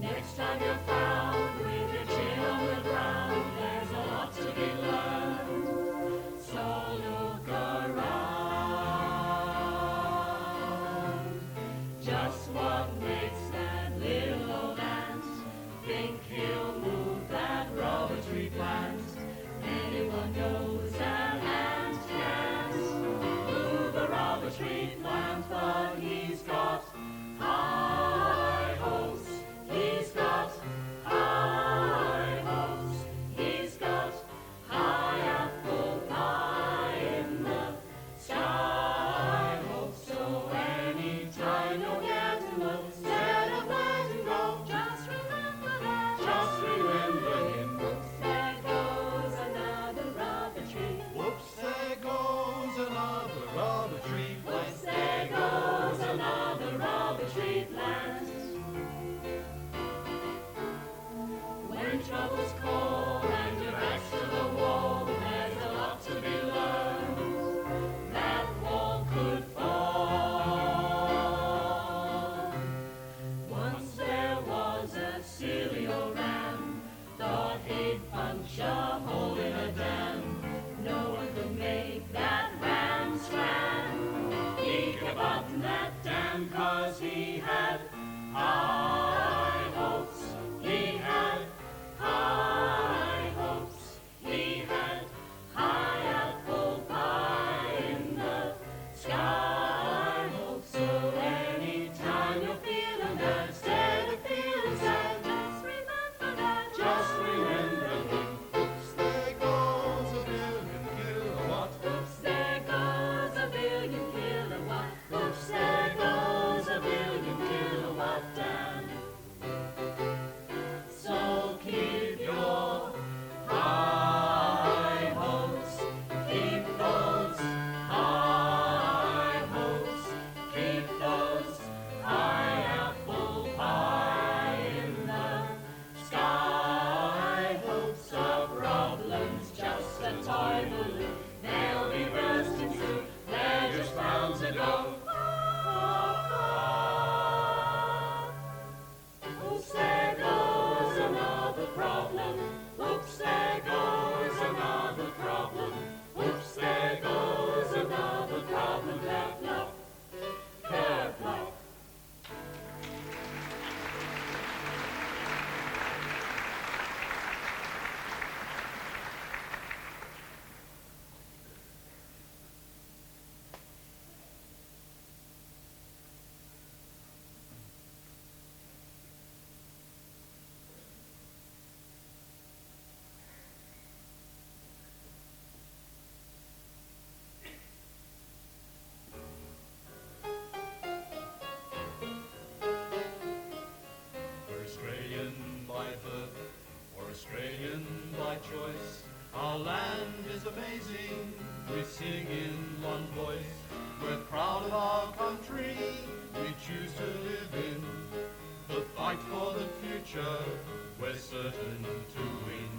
Next time you're found with your chin on the ground, there's a lot to be learned. So look around. Just what makes that little old ant think he'll move that rubber tree plant? Anyone knows an ant can't move a rubber tree plant, but he's got high hopes. He's got high hopes. He's got high apple pie in the sky hopes. So anytime you're getting low, instead of letting go, just remember that. Just remember him. Whoops, there goes another rubber tree.
Whoops, there goes another rubber tree plant.
Whoops, there goes another rubber tree plant. When troubles call and your back's to the wall, there's a lot to be learned. That wall could fall. Once there was a silly old ram, thought he'd punch a hole in a dam. No one could make that ram swam. He could button that dam 'cause he had high hopes. He had high hopes. He had high apple pie in the sky hopes. So anytime you're feeling bad, instead of feeling sad, just remember that. Just remember him.
Oops, there goes a billion kilowatt.
Oops, there goes a billion kilowatt. Oops, there goes a billion kilowatt dam. So keep your high hopes. Keep those high hopes. Keep those high apple pie in the sky hopes. Our problems just a toy balloon. They'll be bursting soon. They're just bound to go. Oops, there goes another problem. Oops, there goes another problem. Oops, there goes another problem. Kerplop, kerplop.
We're Australian by birth, or Australian by choice. Our land is amazing, we sing in one voice. We're proud of our country, we choose to live in. The fight for the future, we're certain to win.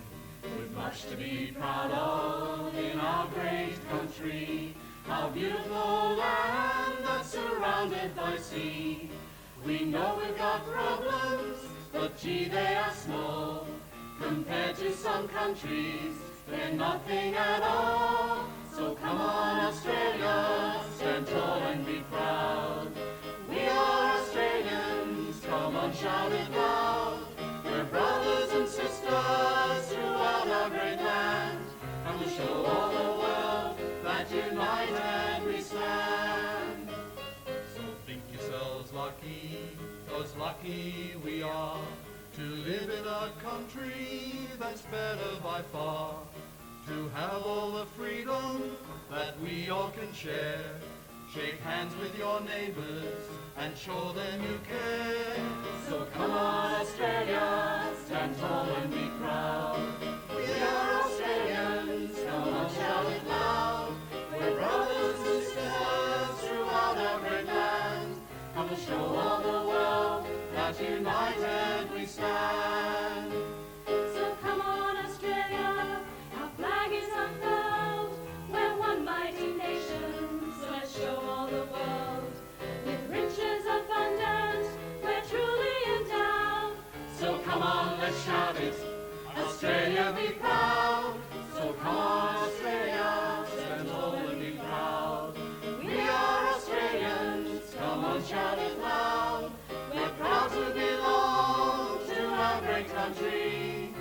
With much to be proud of in our great country, our beautiful land that's surrounded by sea. We know we've got problems, but gee, they are small. Compared to some countries, they're nothing at all. So come on, Australia, stand tall and be proud. We are Australians, come on, shout it loud. We're brothers and sisters throughout our great land, and we'll show all the world that united we stand.
So think yourselves lucky 'cause lucky we are to live in a country that's better by far, to have all the freedom that we all can share. Shake hands with your neighbours and show them you care. So come on, Australia, stand tall and be proud. We are Australians, come on, shout it loud. We're brothers and sisters throughout our great land. Come and show all the world that united we stand.
So come on, Australia, our flag is unfurled. We're one mighty nation, so let's show all the world. With riches abundant, we're truly endowed.
So come on, let's shout it, Australia be proud. So come on, Australia, stand tall and be proud. We are Australians, come on, shout it loud. We're proud to belong to our great country.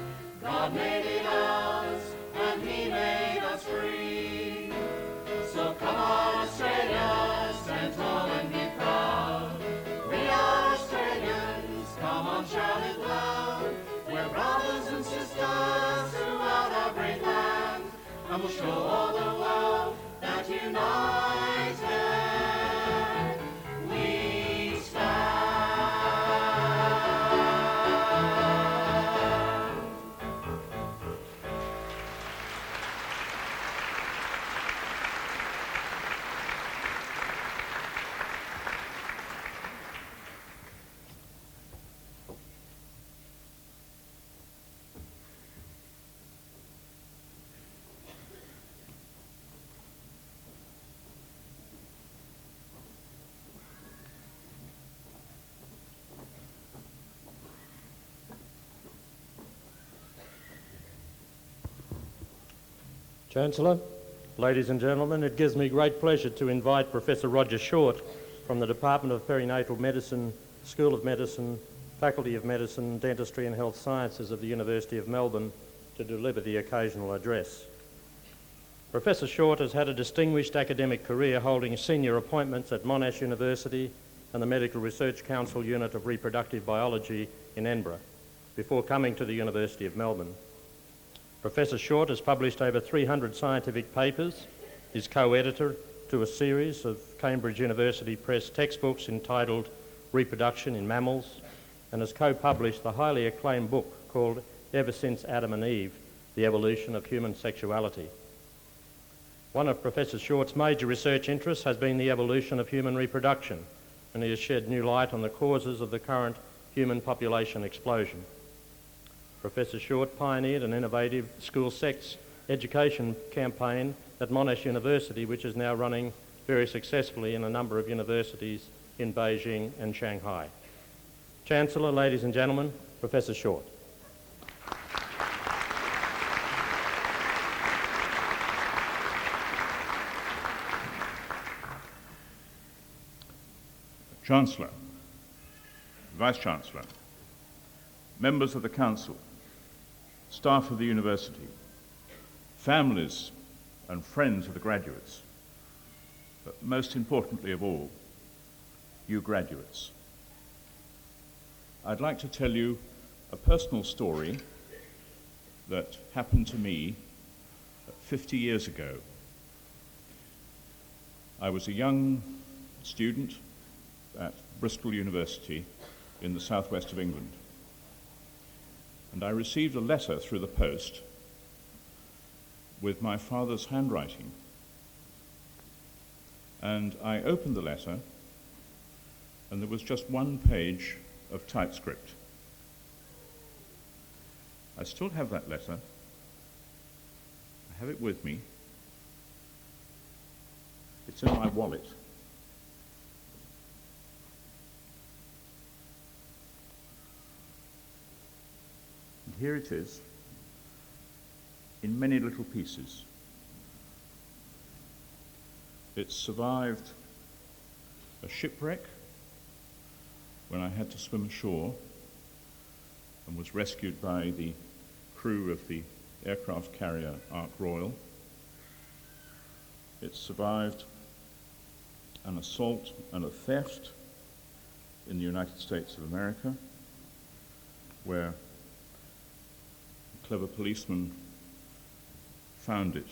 God made it ours, and He made us free. So come on, Australia, stand tall and be proud. We are Australians, come on, shout it loud. We're brothers and sisters throughout our great land, and we'll show all the world that united we stand.
Chancellor, ladies and gentlemen, it gives me great pleasure to invite Professor Roger Short from the Department of Perinatal Medicine, School of Medicine, Faculty of Medicine, Dentistry and Health Sciences of the University of Melbourne to deliver the occasional address. Professor Short has had a distinguished academic career holding senior appointments at Monash University and the Medical Research Council Unit of Reproductive Biology in Edinburgh, before coming to the University of Melbourne. Professor Short has published over 300 scientific papers, is co-editor to a series of Cambridge University Press textbooks entitled Reproduction in Mammals, and has co-published the highly acclaimed book called Ever Since Adam and Eve, The Evolution of Human Sexuality. One of Professor Short's major research interests has been the evolution of human reproduction, and he has shed new light on the causes of the current human population explosion. Professor Short pioneered an innovative school sex education campaign at Monash University, which is now running very successfully in a number of universities in Beijing and Shanghai. Chancellor, ladies and gentlemen, Professor Short.
Chancellor, Vice-Chancellor, members of the Council, staff of the University, families and friends of the graduates, but most importantly of all, you graduates. I'd like to tell you a personal story that happened to me 50 years ago. I was a young student at Bristol University in the southwest of England, and I received a letter through the post with my father's handwriting. And I opened the letter, and there was just one page of typescript. I still have that letter. I have it with me. It's in my wallet. And here it is, in many little pieces. It survived a shipwreck when I had to swim ashore and was rescued by the crew of the aircraft carrier Ark Royal. It survived an assault and a theft in the United States of America, where a clever policeman found it,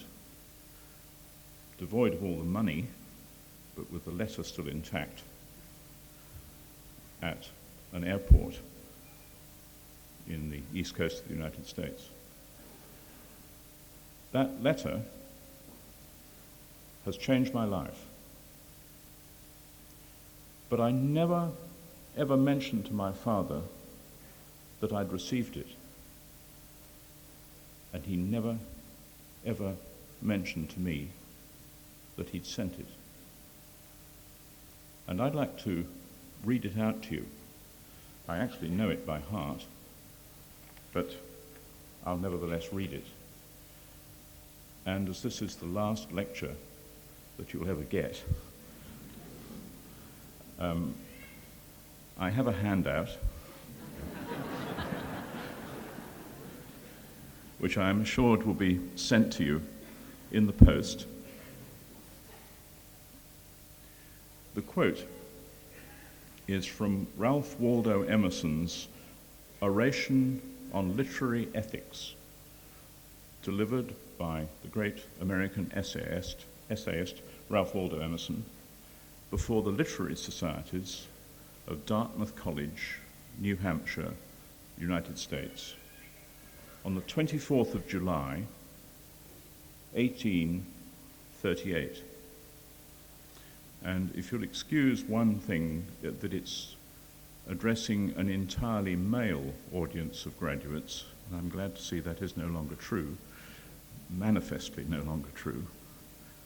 devoid of all the money, but with the letter still intact, at an airport in the east coast of the United States. That letter has changed my life. But I never, ever mentioned to my father that I'd received it. And he never, ever mentioned to me that he'd sent it. And I'd like to read it out to you. I actually know it by heart, but I'll nevertheless read it. And as this is the last lecture that you'll ever get, I have a handout which I am assured will be sent to you in the post. The quote is from Ralph Waldo Emerson's Oration on Literary Ethics, delivered by the great American essayist Ralph Waldo Emerson before the literary societies of Dartmouth College, New Hampshire, United States, on the 24th of July, 1838. And if you'll excuse one thing, that it's addressing an entirely male audience of graduates, and I'm glad to see that is no longer true, manifestly no longer true,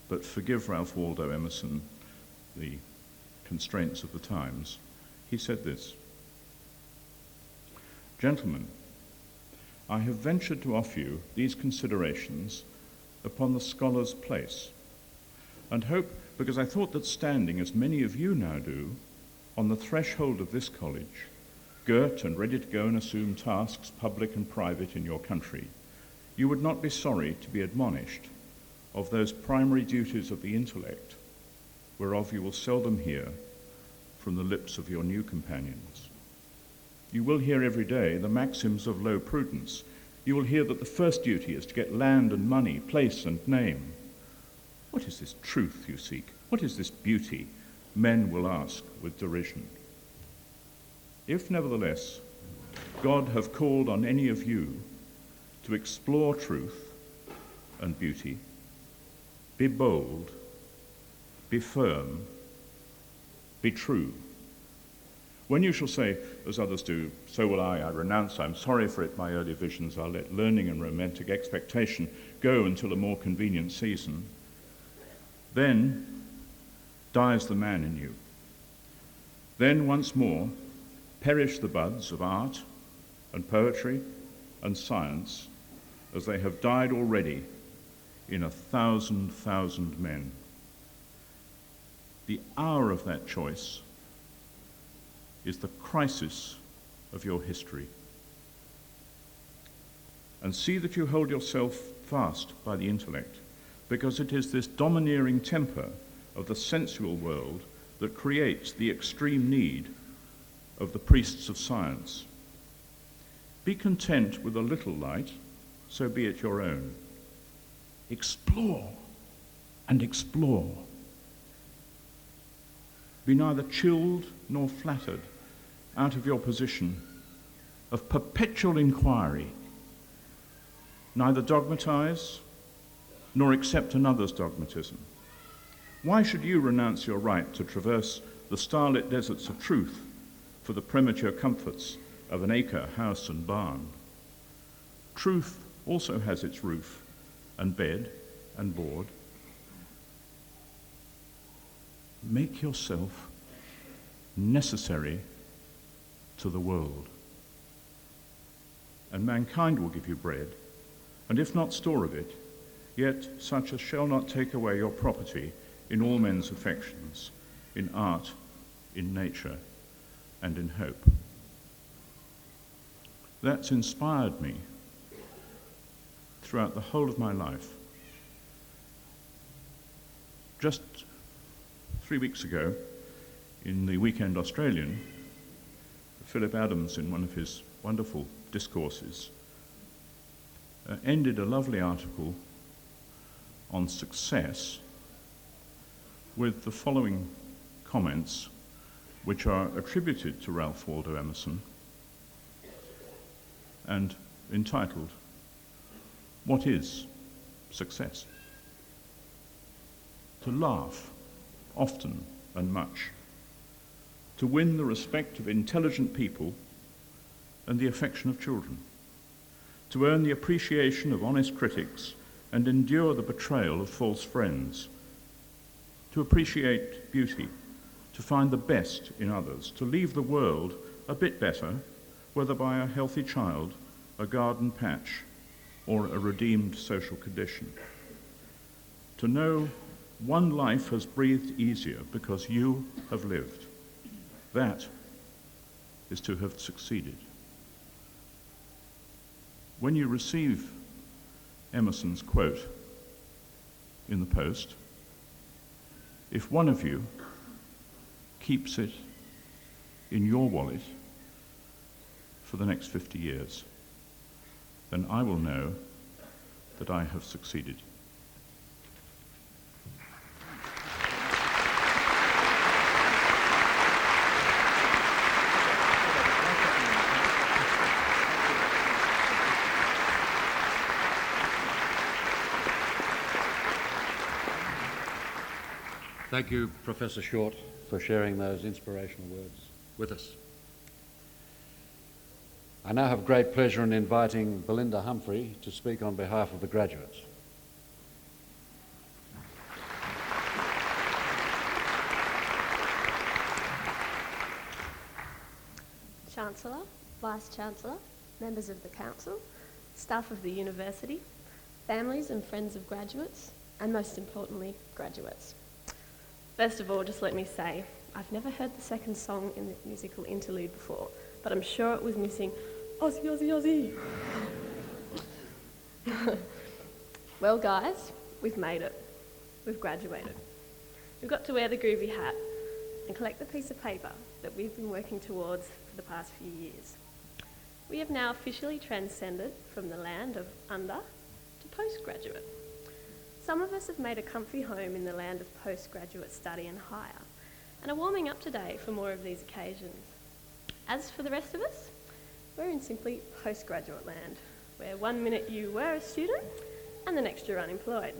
but forgive Ralph Waldo Emerson the constraints of the times. He said this: "Gentlemen, I have ventured to offer you these considerations upon the scholar's place, and hope, because I thought that standing, as many of you now do, on the threshold of this college, girt and ready to go and assume tasks public and private in your country, you would not be sorry to be admonished of those primary duties of the intellect, whereof you will seldom hear from the lips of your new companions. You will hear every day the maxims of low prudence. You will hear that the first duty is to get land and money, place and name. What is this truth you seek? What is this beauty? Men will ask with derision. If, nevertheless, God have called on any of you to explore truth and beauty, be bold, be firm, be true. When you shall say, as others do, so will I renounce, I'm sorry for it, my early visions, I'll let learning and romantic expectation go until a more convenient season, then dies the man in you. Then once more perish the buds of art and poetry and science, as they have died already in 1,000,000 men. The hour of that choice is the crisis of your history. And see that you hold yourself fast by the intellect, because it is this domineering temper of the sensual world that creates the extreme need of the priests of science. Be content with a little light, so be it your own. Explore and explore. Be neither chilled nor flattered out of your position of perpetual inquiry. Neither dogmatize nor accept another's dogmatism. Why should you renounce your right to traverse the starlit deserts of truth for the premature comforts of an acre, house and barn? Truth also has its roof and bed and board. Make yourself necessary to the world, and mankind will give you bread, and if not store of it, yet such as shall not take away your property in all men's affections, in art, in nature, and in hope. That's inspired me throughout the whole of my life. Just 3 weeks ago, in the Weekend Australian, Philip Adams, in one of his wonderful discourses, ended a lovely article on success with the following comments, which are attributed to Ralph Waldo Emerson and entitled, "What is Success?" To laugh often and much, to win the respect of intelligent people and the affection of children, to earn the appreciation of honest critics and endure the betrayal of false friends, to appreciate beauty, to find the best in others, to leave the world a bit better, whether by a healthy child, a garden patch, or a redeemed social condition. To know one life has breathed easier because you have lived. That is to have succeeded. When you receive Emerson's quote in the post, if one of you keeps it in your wallet for the next 50 years, then I will know that I have succeeded.
Thank you, Professor Short, for sharing those inspirational words with us. I now have great pleasure in inviting Belinda Humphrey to speak on behalf of the graduates.
Chancellor, Vice-Chancellor, members of the Council, staff of the University, families and friends of graduates, and most importantly, graduates. First of all, just let me say, I've never heard the second song in the musical interlude before, but I'm sure it was missing Aussie, Aussie, Aussie. Well, guys, we've made it. We've graduated. We've got to wear the groovy hat and collect the piece of paper that we've been working towards for the past few years. We have now officially transcended from the land of under to postgraduate. Some of us have made a comfy home in the land of postgraduate study and hire, and are warming up today for more of these occasions. As for the rest of us, we're in simply postgraduate land, where 1 minute you were a student and the next you're unemployed.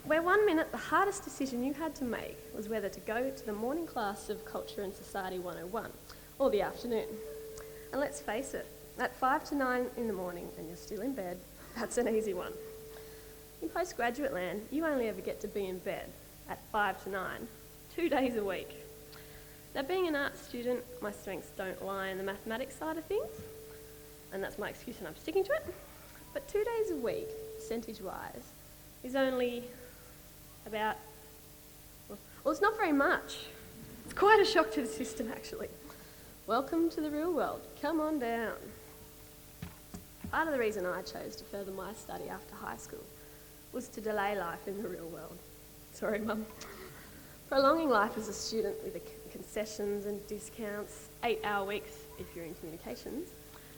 Where 1 minute the hardest decision you had to make was whether to go to the morning class of Culture and Society 101 or the afternoon. And let's face it, at 5 to 9 in the morning and you're still in bed, that's an easy one. In postgraduate land, you only ever get to be in bed at 5 to 9, 2 days a week. Now, being an arts student, my strengths don't lie in the mathematics side of things, and that's my excuse and I'm sticking to it. But 2 days a week, percentage-wise, is only about, well, it's not very much. It's quite a shock to the system, actually. Welcome to the real world. Come on down. Part of the reason I chose to further my study after high school was to delay life in the real world. Sorry, Mum. Prolonging life as a student with the concessions and discounts, 8-hour weeks if you're in communications,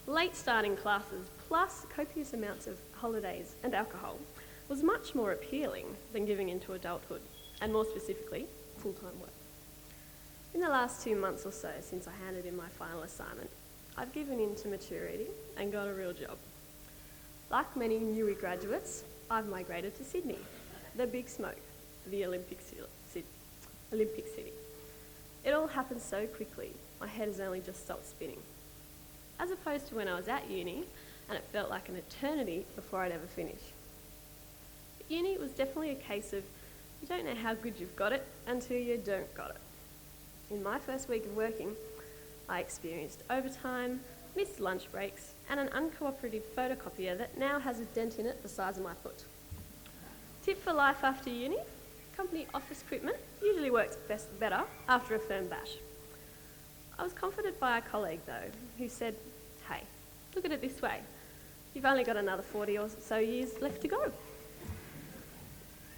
late starting classes, plus copious amounts of holidays and alcohol was much more appealing than giving into adulthood, and more specifically, full-time work. In the last 2 months or so since I handed in my final assignment, I've given in to maturity and got a real job. Like many newly graduates, I've migrated to Sydney, the big smoke, the Olympic city. It all happened so quickly, my head has only just stopped spinning. As opposed to when I was at uni, and it felt like an eternity before I'd ever finish. At uni, it was definitely a case of you don't know how good you've got it until you don't got it. In my first week of working, I experienced overtime, missed lunch breaks, and an uncooperative photocopier that now has a dent in it the size of my foot. Tip for life after uni: company office equipment usually works better after a firm bash. I was comforted by a colleague though, who said, "Hey, look at it this way. You've only got another 40 or so years left to go."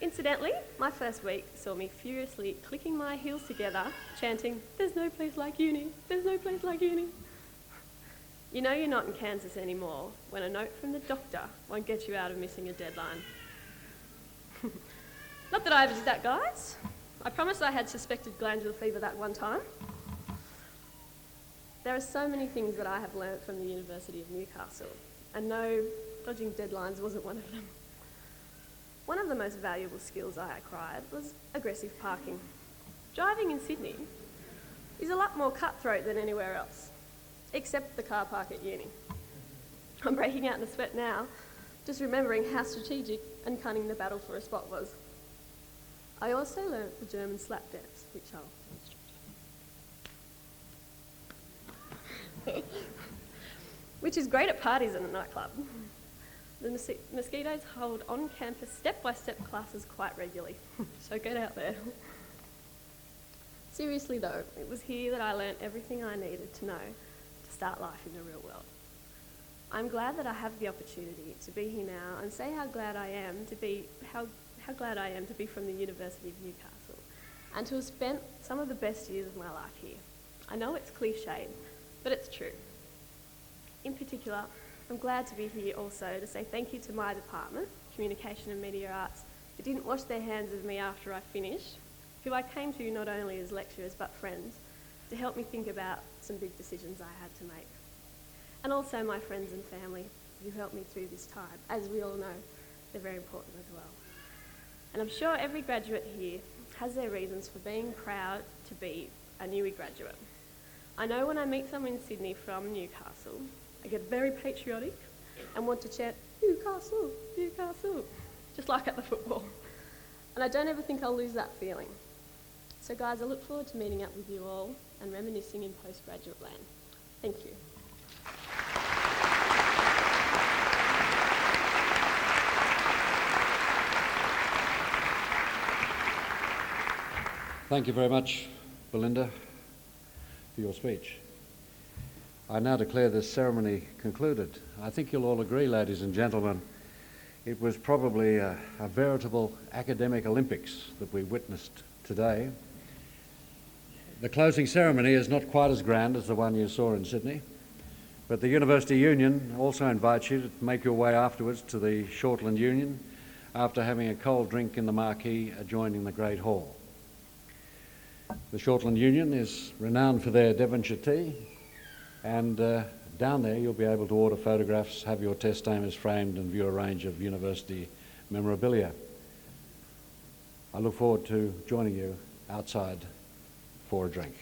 Incidentally, my first week saw me furiously clicking my heels together, chanting, "There's no place like uni, there's no place like uni." You know you're not in Kansas anymore when a note from the doctor won't get you out of missing a deadline. Not that I ever did that, guys. I promise I had suspected glandular fever that one time. There are so many things that I have learnt from the University of Newcastle, and no, dodging deadlines wasn't one of them. One of the most valuable skills I acquired was aggressive parking. Driving in Sydney is a lot more cutthroat than anywhere else, except the car park at uni. I'm breaking out in a sweat now, just remembering how strategic and cunning the battle for a spot was. I also learnt the German slap dance, which I'll demonstrate. Which is great at parties and a nightclub. The mosquitoes hold on-campus step-by-step classes quite regularly, so get out there. Seriously though, it was here that I learnt everything I needed to know to start life in the real world. I'm glad that I have the opportunity to be here now and say how glad I am to be from the University of Newcastle and to have spent some of the best years of my life here. I know it's cliched, but it's true. In particular, I'm glad to be here also to say thank you to my department, Communication and Media Arts, who didn't wash their hands of me after I finished, who I came to not only as lecturers but friends, to help me think about some big decisions I had to make. And also my friends and family who helped me through this time. As we all know, they're very important as well. And I'm sure every graduate here has their reasons for being proud to be a Newey graduate. I know when I meet someone in Sydney from Newcastle, I get very patriotic and want to chant, "Newcastle, Newcastle," just like at the football. And I don't ever think I'll lose that feeling. So guys, I look forward to meeting up with you all and reminiscing in postgraduate land. Thank you.
Thank you very much, Belinda, for your speech. I now declare this ceremony concluded. I think you'll all agree, ladies and gentlemen, it was probably a veritable academic Olympics that we witnessed today. The closing ceremony is not quite as grand as the one you saw in Sydney, but the University Union also invites you to make your way afterwards to the Shortland Union after having a cold drink in the marquee adjoining the Great Hall. The Shortland Union is renowned for their Devonshire tea, and down there you'll be able to order photographs, have your testimonies framed and view a range of university memorabilia. I look forward to joining you outside for a drink.